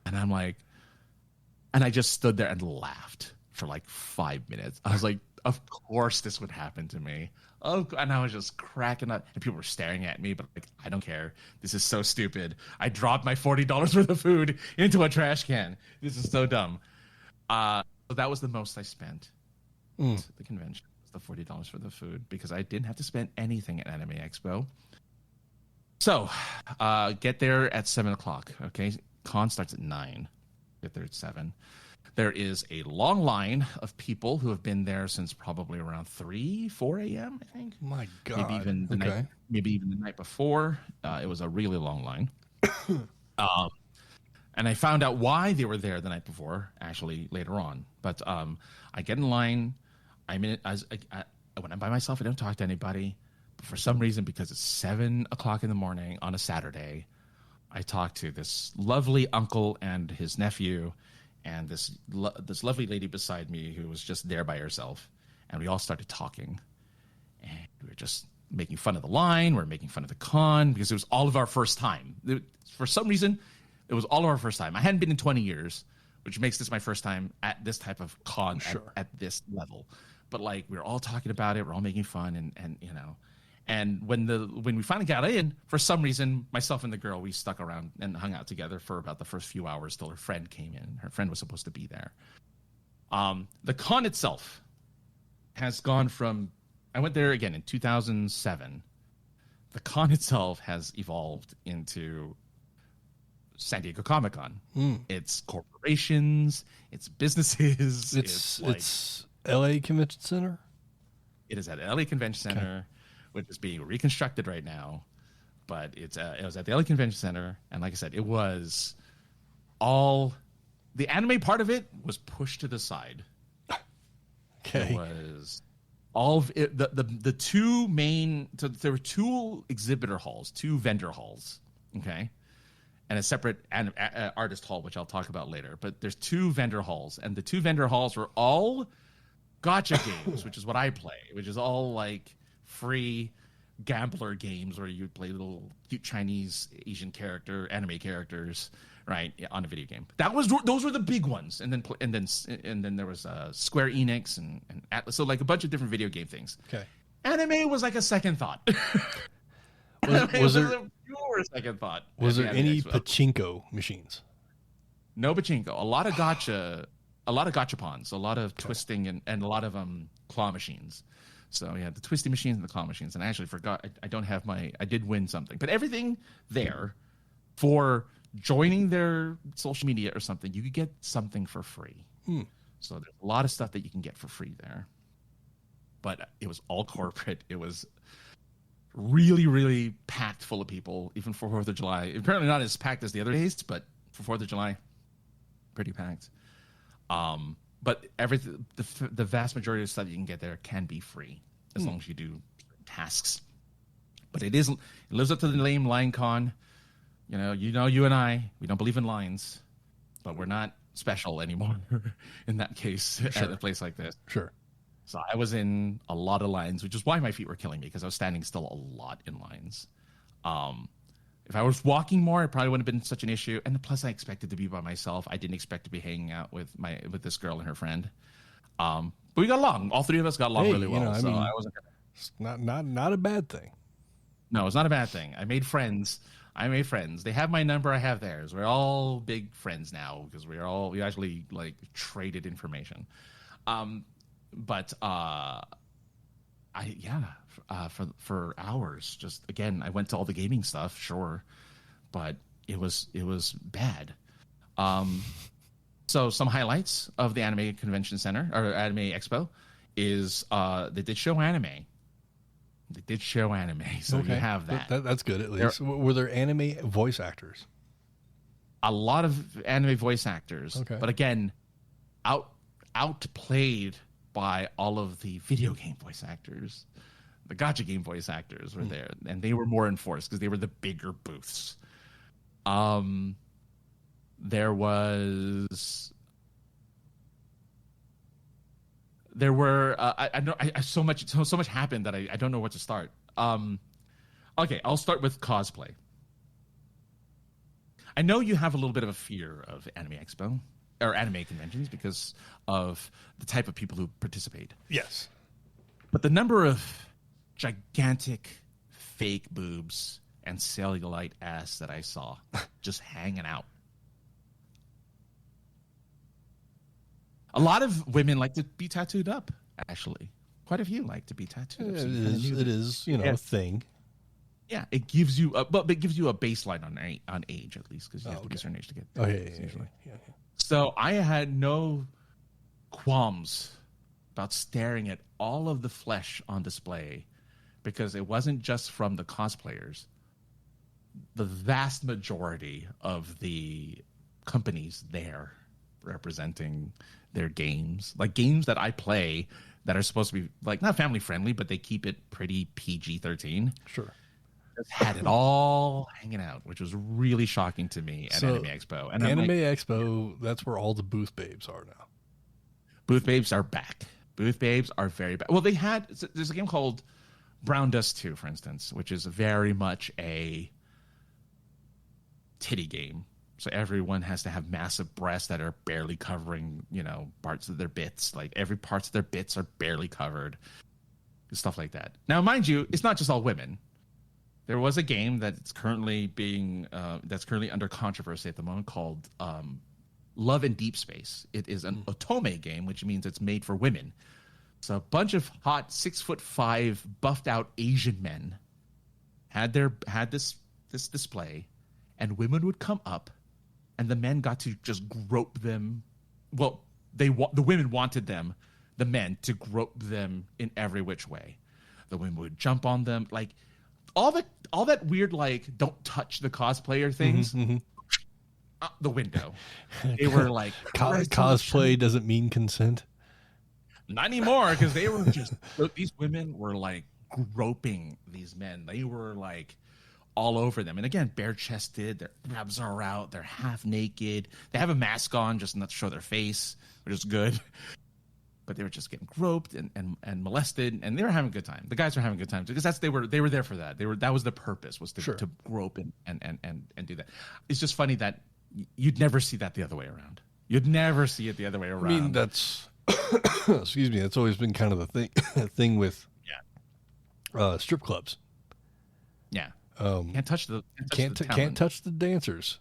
And I'm like, and I just stood there and laughed for like 5 minutes. I was like, of course this would happen to me. Oh, and I was just cracking up, and people were staring at me, but like, I don't care. This is so stupid. I dropped my $40 worth of food into a trash can. This is so dumb. So that was the most I spent at the convention. Was the $40 for the food because I didn't have to spend anything at Anime Expo. So, get there at 7 o'clock. Okay, con starts at 9. Get there at 7. There is a long line of people who have been there since probably around 3, 4 a.m. I think. My God. Maybe even the night before. It was a really long line. And I found out why they were there the night before, actually, later on. But I get in line. When I'm by myself, I don't talk to anybody. But for some reason, because it's 7 o'clock in the morning on a Saturday, I talked to this lovely uncle and his nephew and this lovely lady beside me who was just there by herself. And we all started talking. And we were just making fun of the line. We were making fun of the con because it was all of our first time. For some reason, it was all of our first time. I hadn't been in 20 years, which makes this my first time at this type of con at this level. But like we were all talking about it, we're all making fun, and you know. And when we finally got in, for some reason, myself and the girl, we stuck around and hung out together for about the first few hours till her friend came in. Her friend was supposed to be there. The con itself has gone from, I went there again in 2007. The con itself has evolved into San Diego Comic-Con. It's corporations, it's businesses. It's LA Convention Center? It is at LA Convention Center, which is being reconstructed right now. But it was at the LA Convention Center, and like I said, it was all the anime part of it was pushed to the side. Okay. It was all of it, the two main. So there were 2 exhibitor halls, 2 vendor halls. Okay. And a separate artist hall, which I'll talk about later. But there's 2 vendor halls, and the 2 vendor halls were all gacha games, which is what I play, which is all like free gambler games where you play little cute Chinese, Asian anime characters, right, on a video game. Those were the big ones, and then there was Square Enix and Atlas, so like a bunch of different video game things. Okay. Anime was like a second thought. Was there a pure second thought? Was there any pachinko machines? No pachinko. A lot of gachapons, a lot of twisting, and a lot of claw machines. So yeah, the twisty machines and the claw machines. And I actually forgot, I don't have I did win something. But everything there, for joining their social media or something, you could get something for free. So there's a lot of stuff that you can get for free there. But it was all corporate. It was really, really packed full of people, even for 4th of July. Apparently not as packed as the other days, but for 4th of July, pretty packed. But everything, the vast majority of stuff you can get there can be free as long as you do tasks. But it lives up to the name Line Con. You know, you and I, we don't believe in lines, but we're not special anymore in that case at a place like this. Sure. So I was in a lot of lines, which is why my feet were killing me, because I was standing still a lot in lines. If I was walking more, it probably wouldn't have been such an issue. And plus, I expected to be by myself. I didn't expect to be hanging out with this girl and her friend. But we got along. All 3 of us got along really well. I wasn't gonna... It's not a bad thing. No, it's not a bad thing. I made friends. They have my number. I have theirs. We're all big friends now because we actually like traded information. For hours, just again, I went to all the gaming stuff, sure, but it was bad. So some highlights of the Anime Convention Center or Anime Expo is they did show anime. So you have that. That's good at least. Were there anime voice actors? A lot of anime voice actors, okay. But again, outplayed by all of the video game voice actors. The gacha game voice actors were there, and they were more enforced because they were the bigger booths. There were so much happened that I don't know where to start. Okay, I'll start with cosplay. I know you have a little bit of a fear of Anime Expo or anime conventions because of the type of people who participate. Yes. But the number of gigantic fake boobs and cellulite ass that I saw just hanging out. A lot of women like to be tattooed up, actually. Quite a few like to be tattooed up. So it is a thing. Yeah, it gives you, but it gives you a baseline on age at least because you have to be a certain age to get. Oh yeah, usually. Yeah. So I had no qualms about staring at all of the flesh on display because it wasn't just from the cosplayers. The vast majority of the companies there representing their games, like games that I play that are supposed to be like not family friendly, but they keep it pretty PG-13. Sure. Just had it all hanging out, which was really shocking to me at Anime Expo. And Anime Expo, that's where all the booth babes are now. Booth babes are back. Booth babes are very back. Well, there's a game called Brown Dust 2, for instance, which is very much a titty game. So everyone has to have massive breasts that are barely covering, parts of their bits. Like every parts of their bits are barely covered. Stuff like that. Now, mind you, it's not just all women. There was a game that's currently under controversy at the moment called Love in Deep Space. It is an otome game, which means it's made for women. So a bunch of hot 6'5" buffed out Asian men had this display, and women would come up, and the men got to just grope them. Well, the women wanted the men to grope them in every which way. The women would jump on them, like all that weird, like don't touch the cosplayer things. Out the window. They were like cosplay doesn't mean consent. Not anymore, because they were just these women were like groping these men. They were like all over them. And again, bare chested, their abs are out, they're half naked. They have a mask on just not to show their face, which is good. But they were just getting groped and molested, and they were having a good time. The guys were having a good time because they were there for that. That was the purpose, was to grope and do that. It's just funny that you'd never see that the other way around. You'd never see it the other way around. I mean, that's excuse me. That's always been kind of the thing with strip clubs. Yeah, can't touch the dancers.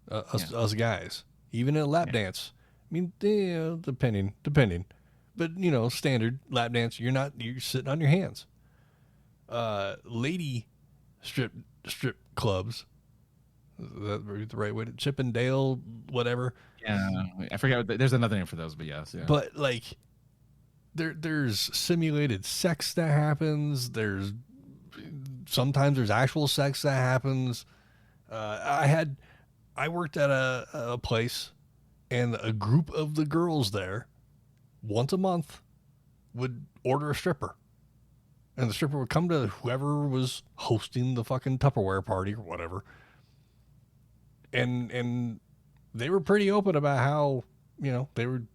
Us guys, even in a lap dance. I mean, depending. But, standard lap dance, you're sitting on your hands. Lady strip clubs, is that the right way to Chippendale, whatever. Yeah, I forget. There's another name for those, but yes. Yeah. But, like, there's simulated sex that happens. Sometimes there's actual sex that happens. I worked at a place, and a group of the girls there, once a month, would order a stripper. And the stripper would come to whoever was hosting the fucking Tupperware party or whatever. And they were pretty open about how, they would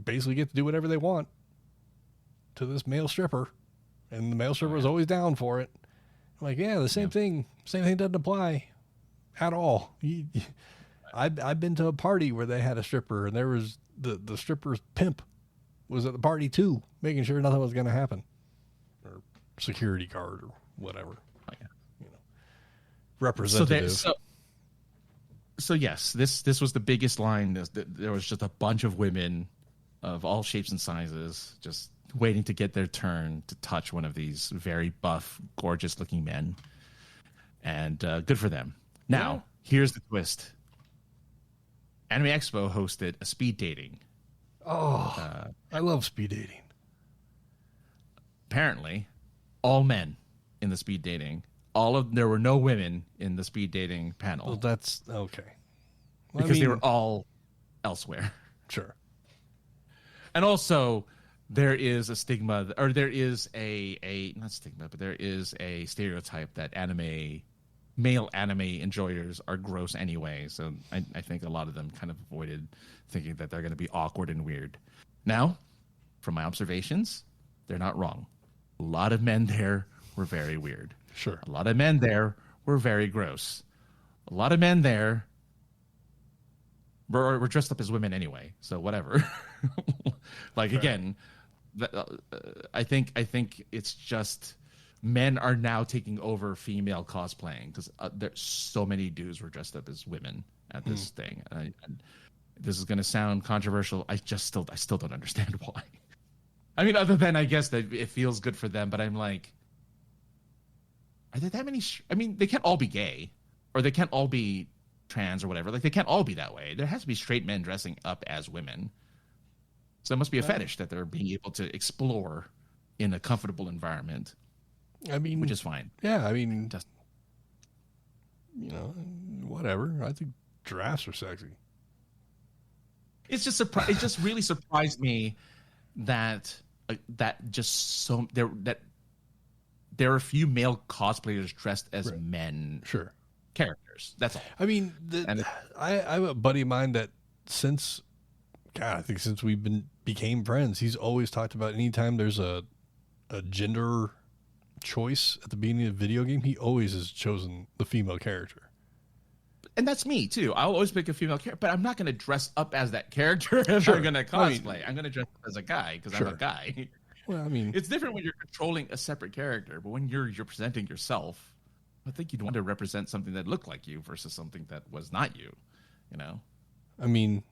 basically get to do whatever they want to this male stripper. And the male stripper was always down for it. I'm like, yeah, the same thing doesn't apply at all. I've been to a party where they had a stripper, and there was the stripper's pimp was at the party too, making sure nothing was going to happen, or security guard or whatever. Oh, yeah. Representative. So yes, this was the biggest line. There was just a bunch of women of all shapes and sizes just waiting to get their turn to touch one of these very buff, gorgeous-looking men, and good for them. Now, here's the twist. Anime Expo hosted a speed dating. I love speed dating. Apparently, all men in the speed dating. There were no women in the speed dating panel. Well, that's okay. Because they were all elsewhere. Sure. And also, there is a stigma, or there is not stigma, but there is a stereotype that male anime enjoyers are gross anyway. So I think a lot of them kind of avoided thinking that they're going to be awkward and weird. Now, from my observations, they're not wrong. A lot of men there were very weird. Sure. A lot of men there were very gross. A lot of men there were dressed up as women anyway. So whatever. Again, I think it's just men are now taking over female cosplaying because there's so many dudes were dressed up as women at this thing. And this is going to sound controversial. I still don't understand why. I mean, other than I guess that it feels good for them, but I'm like, are there that many? I mean, they can't all be gay, or they can't all be trans or whatever. Like, they can't all be that way. There has to be straight men dressing up as women. So it must be a fetish that they're being able to explore in a comfortable environment. I mean, which is fine. Yeah, I mean, just, whatever. I think giraffes are sexy. It's just it just really surprised me that there are a few male cosplayers dressed as men. Sure. Characters. That's all. I mean, I have a buddy of mine that since we became friends, he's always talked about anytime there's a gender choice at the beginning of a video game, he always has chosen the female character. And that's me too. I'll always pick a female character, but I'm not going to dress up as that character if I'm going to cosplay. I'm going to dress up as a guy because I'm a guy. Well, I mean, it's different when you're controlling a separate character, but when you're presenting yourself, I think you'd want to represent something that looked like you versus something that was not you. I mean,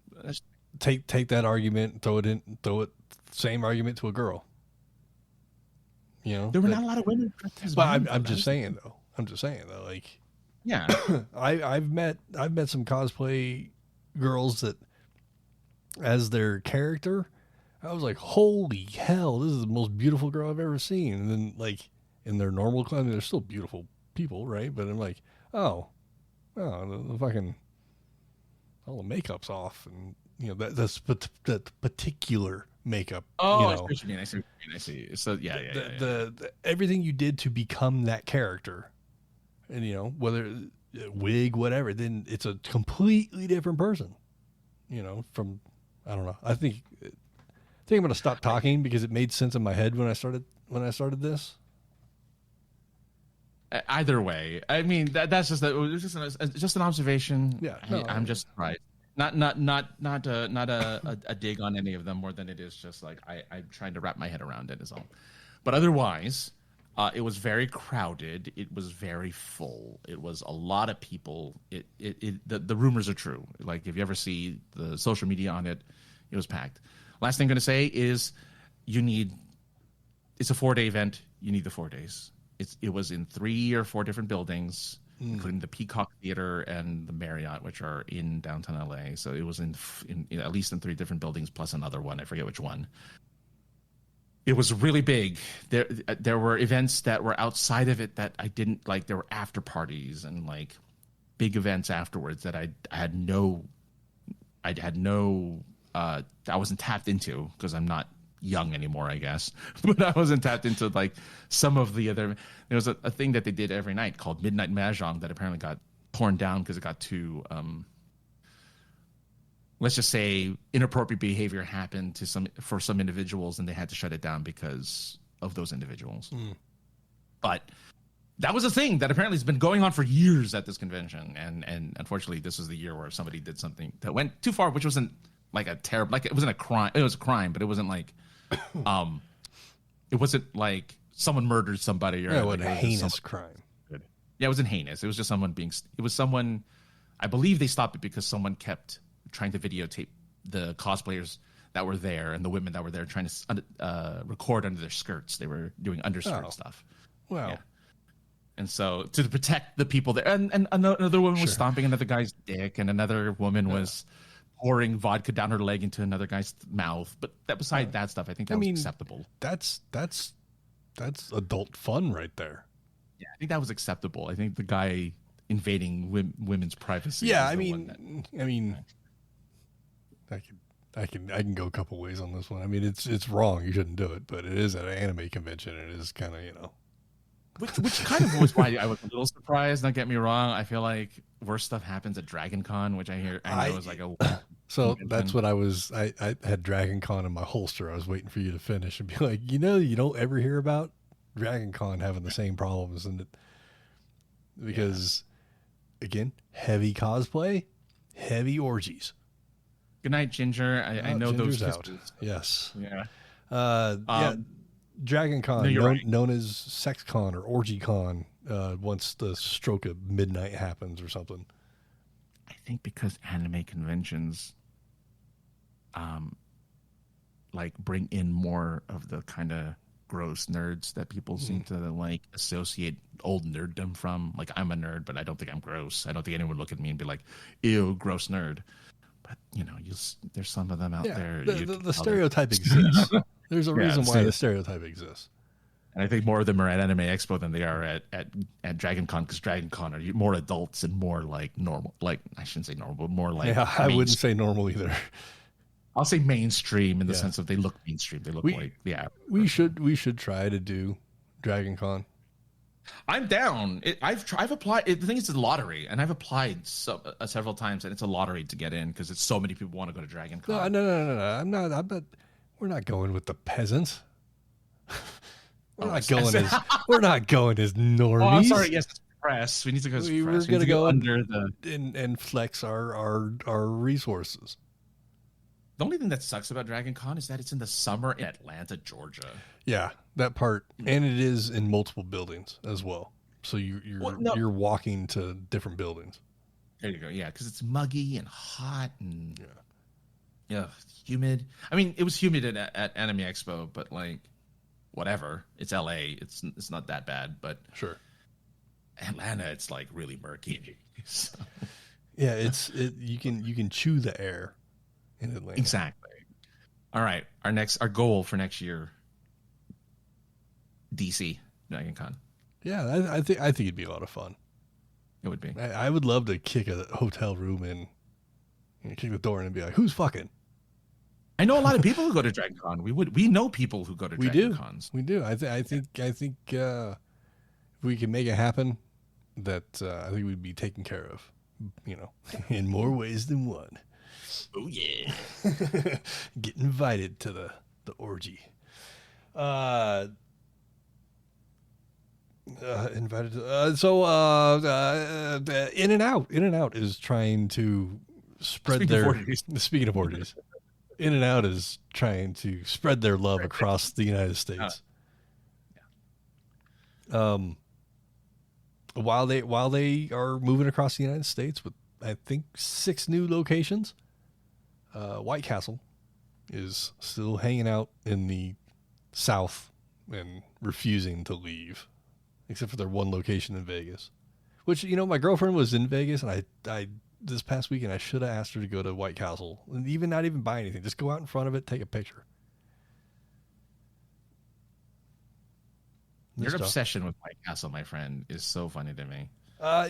take that argument, throw it same argument to a girl. There were not a lot of women. But I'm just saying though. Like, yeah, I've met some cosplay girls that, as their character, I was like, holy hell, this is the most beautiful girl I've ever seen. And then, like, in their normal clothing, they're still beautiful people, right? But I'm like, the makeup's off, and that's that particular makeup. Oh, I see what you mean. I see. So yeah. The everything you did to become that character, and whether wig, whatever, then it's a completely different person. From, I don't know. I think I'm going to stop talking because it made sense in my head when I started this. Either way, I mean that's just an observation. Yeah, I'm just surprised. Not a dig on any of them more than it is just like I'm trying to wrap my head around it is all. But otherwise, it was very crowded. It was very full. It was a lot of people. The rumors are true. Like, if you ever see the social media on it, it was packed. Last thing I'm going to say is it's a 4-day event. You need the 4 days. It was in 3 or 4 different buildings, including the Peacock Theater and the Marriott, which are in downtown LA. So it was in at least in 3 different buildings plus another one. I forget which one. It was really big. There were events that were outside of it that I didn't like. There were after parties and like big events afterwards that I wasn't tapped into because I'm not young anymore, I guess. But I wasn't tapped into like some of the other. There was a thing that they did every night called Midnight Mahjong that apparently got torn down because it got too. Let's just say inappropriate behavior happened for some individuals, and they had to shut it down because of those individuals. But that was a thing that apparently has been going on for years at this convention, and unfortunately, this was the year where somebody did something that went too far, which wasn't like a terrible, like it wasn't a crime. It was a crime, but it wasn't like, it wasn't like someone murdered somebody or it was a heinous crime. Yeah, it wasn't heinous. It was just someone It was someone. I believe they stopped it because someone kept trying to videotape the cosplayers that were there and the women that were there trying to record under their skirts. They were doing underskirt stuff. Wow. Yeah. And so to protect the people there, and another woman was stomping another guy's dick, and another woman was pouring vodka down her leg into another guy's mouth. But beside that stuff, I think that was acceptable. That's adult fun right there. Yeah, I think that was acceptable. I think the guy invading women's privacy. Yeah, I mean, I can go a couple ways on this one. I mean, it's wrong. You shouldn't do it, but it is at an anime convention, and it is kind of Which kind of was why I was a little surprised. Don't get me wrong. I feel like worse stuff happens at Dragon Con, which I know is like a. So that's what I was. I had Dragon Con in my holster. I was waiting for you to finish and be like, you don't ever hear about Dragon Con having the same problems, because again, heavy cosplay, heavy orgies. Good night, Ginger. I know Ginger's those out. kisses. Yes. Yeah. Dragon Con, right. known as Sex Con or Orgy Con, once the stroke of midnight happens or something. I think because anime conventions, like bring in more of the kind of gross nerds that people seem to like associate old nerddom from. Like, I'm a nerd, but I don't think I'm gross. I don't think anyone would look at me and be like, ew, gross nerd. But, there's some of them out there. The stereotype exists. There's a reason why the stereotype exists. And I think more of them are at Anime Expo than they are at Dragon Con, because Dragon Con are more adults and more like normal. Like, I shouldn't say normal, but more like. Yeah, I wouldn't say normal either. I'll say mainstream in the sense of they look mainstream. They look like the average. We should try to do Dragon Con. I'm down. I've applied. The thing is, it's a lottery, and I've applied several times, and it's a lottery to get in because it's so many people want to go to Dragon Con. No. I'm not. We're not going with the peasants. We're not going as normies. Oh, I'm sorry. Yes, it's press. We need to go. We're going to go under and flex our resources. The only thing that sucks about Dragon Con is that it's in the summer in Atlanta, Georgia. Yeah, that part, and it is in multiple buildings as well. So you're walking to different buildings. There you go. Yeah, because it's muggy and hot and humid. I mean, it was humid at Anime Expo, but like, whatever. It's LA. It's not that bad, but sure. Atlanta, it's like really murky. So. Yeah, you can chew the air in Atlanta. Exactly. All right, our goal for next year, DC Dragon Con. Yeah, I think it'd be a lot of fun. It would be. I would love to kick a hotel room in, and kick the door in and be like, "Who's fucking?" I know a lot of people who go to Dragon Con. We know people who go to Dragon Cons. We do. I think if we can make it happen, that I think we'd be taken care of, in more ways than one. Oh yeah. Get invited to the orgy. Invited to, In and Out is trying to spread speaking of orgies. In and Out is trying to spread their love across the United States. While they are moving across the United States with, I think, 6 new locations, White Castle is still hanging out in the South and refusing to leave, except for their one location in Vegas. Which, my girlfriend was in Vegas, and I this past weekend I should have asked her to go to White Castle and not even buy anything, just go out in front of it, take a picture. Your obsession with White Castle, my friend, is so funny to me. For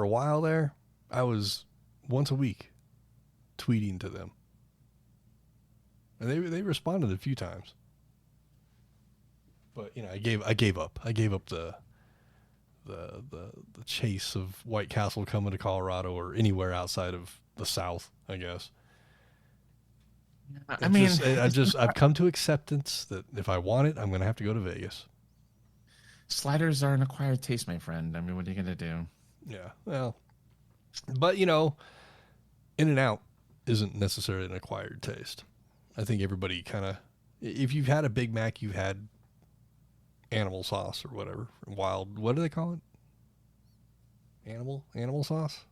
a while there, I was once a week tweeting to them, and they responded a few times. But I gave up. I gave up the chase of White Castle coming to Colorado or anywhere outside of the South, I guess. I've come to acceptance that if I want it, I'm going to have to go to Vegas. Sliders are an acquired taste, my friend. I mean, what are you going to do? Yeah, well, but In and Out isn't necessarily an acquired taste. I think everybody kind of, if you've had a Big Mac, you've had animal sauce or whatever. Wild, what do they call it? Animal sauce?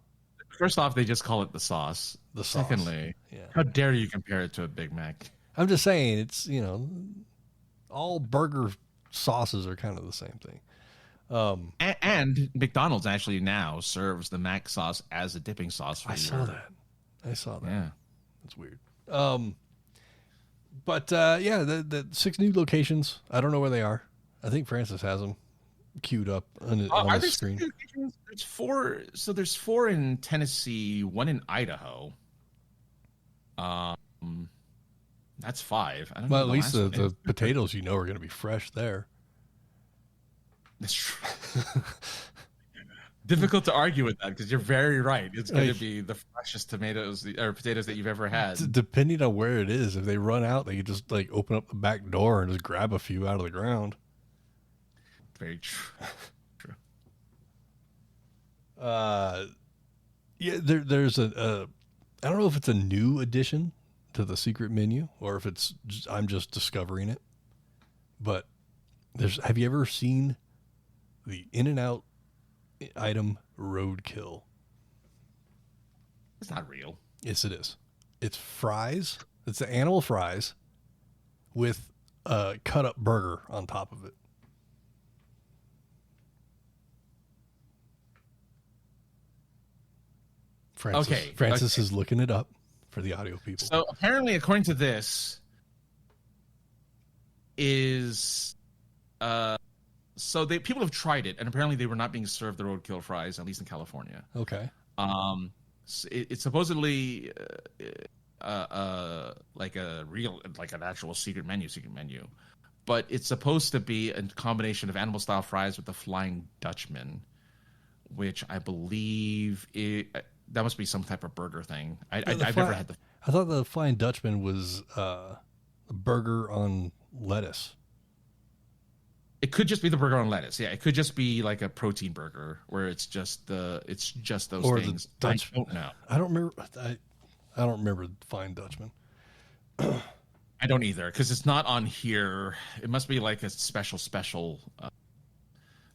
First off, they just call it the sauce. The sauce. Secondly, how dare you compare it to a Big Mac? I'm just saying, it's, all burger sauces are kind of the same thing. And McDonald's actually now serves the Mac sauce as a dipping sauce. I saw that. Yeah. That's weird. But the 6 new locations, I don't know where they are. I think Francis has them queued up on the screen. There's 4. So there's 4 in Tennessee, 1 in Idaho. That's 5. I don't know at least the potatoes, are going to be fresh there. That's true. Difficult to argue with that because you're very right. It's going to be the freshest potatoes that you've ever had. Depending on where it is, if they run out, they can just open up the back door and just grab a few out of the ground. Very true. There's I don't know if it's a new addition to the secret menu or if I'm just discovering it. But have you ever seen the In-N-Out item roadkill? It's not real. Yes, it is. It's fries. It's the animal fries with cut up burger on top of it. Francis is looking it up for the audio people. So apparently, according to this, people have tried it, and apparently they were not being served the roadkill fries, at least in California. Okay. It's supposedly like an actual secret menu, but it's supposed to be a combination of animal style fries with the Flying Dutchman, which I believe that must be some type of burger thing. I've never had the. I thought the Flying Dutchman was a burger on lettuce. It could just be the burger on lettuce. Yeah, it could just be like a protein burger where it's just those things. I don't know. I don't remember. I don't remember Flying Dutchman. I don't either, because it's not on here. It must be like a special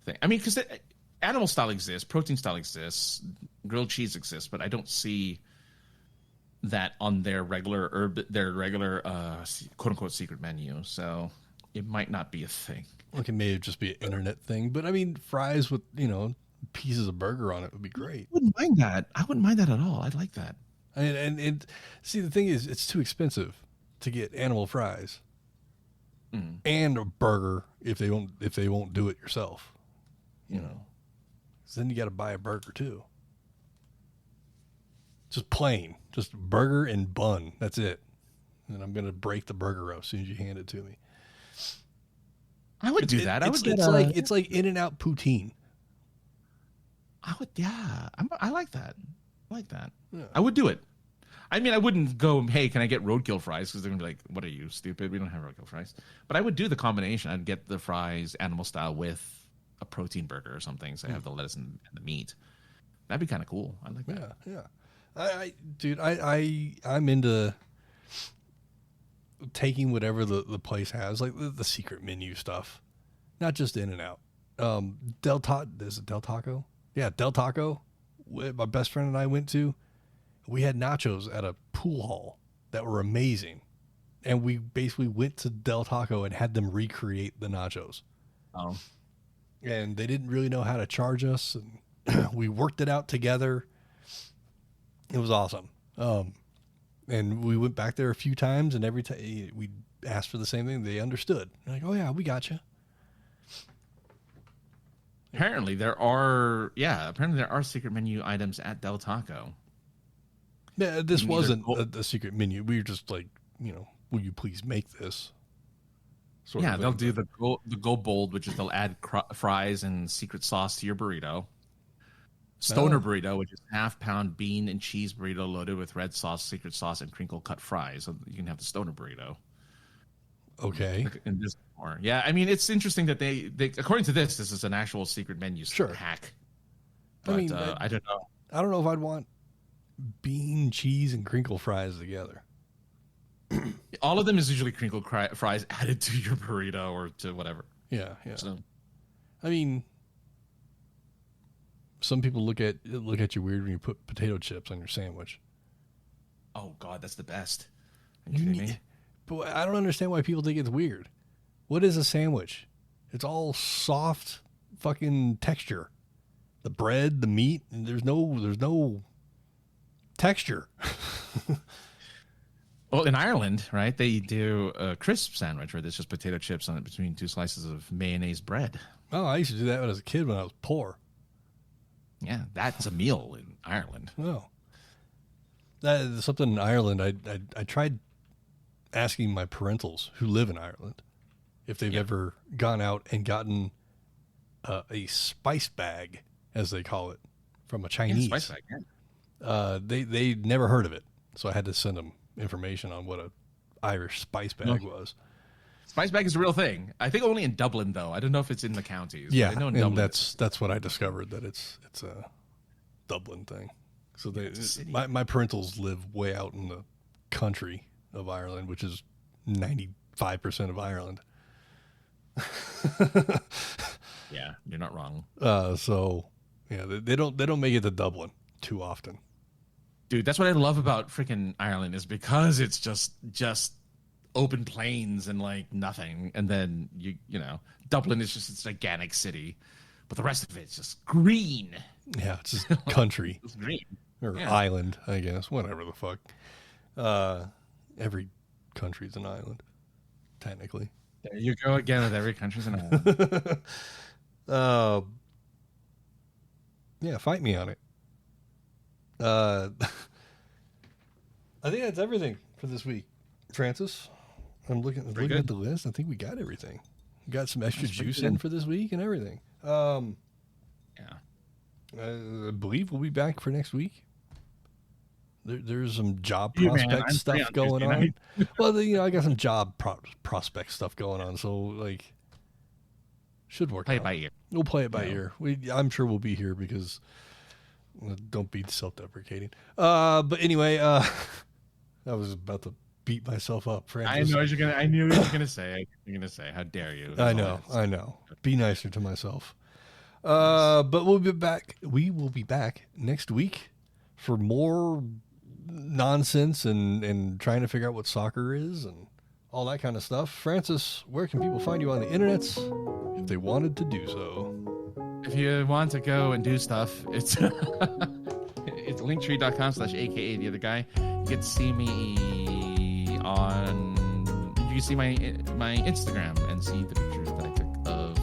thing. I mean, because animal style exists, protein style exists, grilled cheese exists, but I don't see that on their regular quote unquote secret menu. So it might not be a thing. Like it may just be an internet thing, but I mean, fries with pieces of burger on it would be great. I wouldn't mind that. I wouldn't mind that at all. I'd like that. And see, the thing is, it's too expensive to get animal fries and a burger if they won't do it yourself. So then you got to buy a burger too. Just plain, just burger and bun. That's it. And I'm gonna break the burger up as soon as you hand it to me. I would do that. It's like In-N-Out poutine. I would, yeah. I like that. Yeah. I would do it. I mean, I wouldn't go, hey, can I get roadkill fries? Because they're going to be like, what are you, stupid? We don't have roadkill fries. But I would do the combination. I'd get the fries animal style with a protein burger or something. So I have the lettuce and the meat. That'd be kind of cool. I like that. Yeah. I'm into taking whatever the place has, like the secret menu stuff, not just In-N-Out. Del Taco? Yeah, Del Taco. My best friend and I went to. We had nachos at a pool hall that were amazing, and we basically went to Del Taco and had them recreate the nachos. Oh, and they didn't really know how to charge us, and we worked it out together. It was awesome. And we went back there a few times, and every time we asked for the same thing, they understood. They're like, oh, yeah, we got you. Apparently there are secret menu items at Del Taco. Yeah, this wasn't a secret menu. We were just like, will you please make this? They'll do the Go Bold, which is they'll add fries and secret sauce to your burrito. Stoner burrito, which is half-pound bean and cheese burrito loaded with red sauce, secret sauce, and crinkle-cut fries. So you can have the stoner burrito. Okay. And there's more. Yeah, I mean, it's interesting that they according to this is an actual secret menu hack. But, I don't know. I don't know if I'd want bean, cheese, and crinkle fries together. All of them is usually crinkle fries added to your burrito or to whatever. Yeah. So, I mean, some people look at you weird when you put potato chips on your sandwich. Oh God, that's the best. Are you kidding me? But I don't understand why people think it's weird. What is a sandwich? It's all soft fucking texture. The bread, the meat, and there's no texture. Well, in Ireland, right, they do a crisp sandwich where there's just potato chips on it between two slices of mayonnaise bread. Oh, I used to do that when I was a kid when I was poor. Yeah, that's a meal in Ireland. Oh. That is something in Ireland. I tried asking my parentals who live in Ireland if they've ever gone out and gotten a spice bag, as they call it, from a Chinese. Yeah, spice bag, they never heard of it, so I had to send them information on what a Irish spice bag was. Spice bag is a real thing. I think only in Dublin, though. I don't know if it's in the counties. Yeah, I know in and Dublin that's what I discovered, that it's a Dublin thing. So my parentals live way out in the country of Ireland, which is 95% of Ireland. Yeah, you're not wrong. So yeah, they don't make it to Dublin too often. Dude, that's what I love about freaking Ireland, is because it's just open plains and like nothing, and then you know Dublin is just a gigantic city, but the rest of it's just green. Yeah, it's just country. It's green. Or island, I guess. Whatever the fuck. Every country's an island, technically. There you go again with every country's an island. Yeah, fight me on it. I think that's everything for this week. Francis, I'm looking at the list. I think we got everything. We got some extra juice in for this week and everything. I believe we'll be back for next week. There's some job prospect stuff going on. Well, I got some job prospect stuff going on, so like, should work. Play it by ear. We'll play it by ear. I'm sure we'll be here because don't be self-deprecating. But anyway, I was about to beat myself up, Francis. I knew you were gonna say. You're gonna say, "How dare you?" I know. Be nicer to myself. But we'll be back. We will be back next week for more nonsense and trying to figure out what soccer is and all that kind of stuff. Francis, where can people find you on the internets if they wanted to do so? If you want to go and do stuff, it's it's linktree.com/aka the other guy. You get to see me on. You can see my Instagram and see the pictures that I took of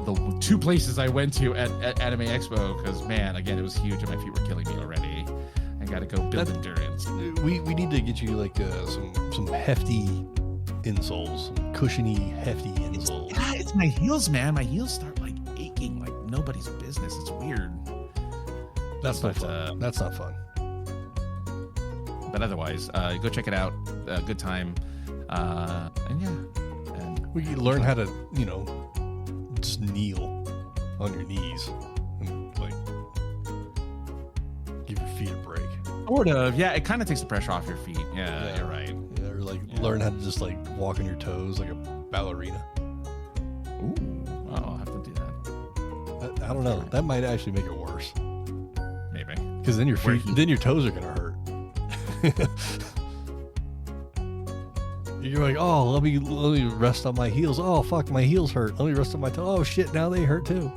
the 2 places I went to at Anime Expo. Because man, again, it was huge and my feet were killing me already. I got to go build endurance. We need to get you like some hefty insoles, some cushiony hefty insoles. It's my heels, man. My heels start like aching like nobody's business. It's weird. That's not fun. That's not fun. But otherwise, go check it out. Good time. And we can learn how to, just kneel on your knees and like give your feet a break. Sort of. Yeah, it kind of takes the pressure off your feet. Yeah, you're right. Yeah, or like learn how to just like walk on your toes like a ballerina. Ooh, I'll have to do that. I don't know. That might actually make it worse. Maybe. Because then your toes are gonna hurt. You're like, oh, let me rest on my heels. Oh fuck, my heels hurt. Let me rest on my toes. Oh shit, now they hurt too.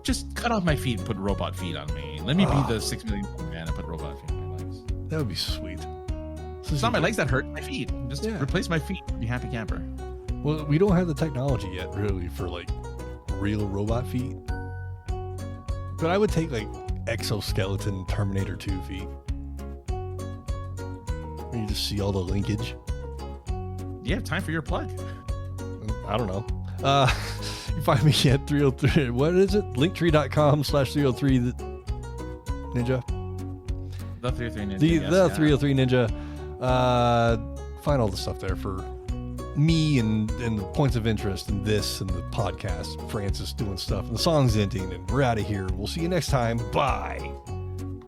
Just cut off my feet and put robot feet on me. Let me be the 6 million man and put robot feet on my legs. That would be sweet. It's not my legs that hurt, my feet. Just replace my feet. Be happy camper. Well, we don't have the technology yet, really, for like real robot feet. But I would take like exoskeleton Terminator 2 feet. Where you just see all the linkage. Yeah, time for your plug. I don't know. You find me at 303. What is it? Linktree.com/303 Ninja. The 303 Ninja. The 303 Ninja. Find all the stuff there for me and the points of interest in this and the podcast. Francis doing stuff and the songs ending, and we're out of here. We'll see you next time. Bye.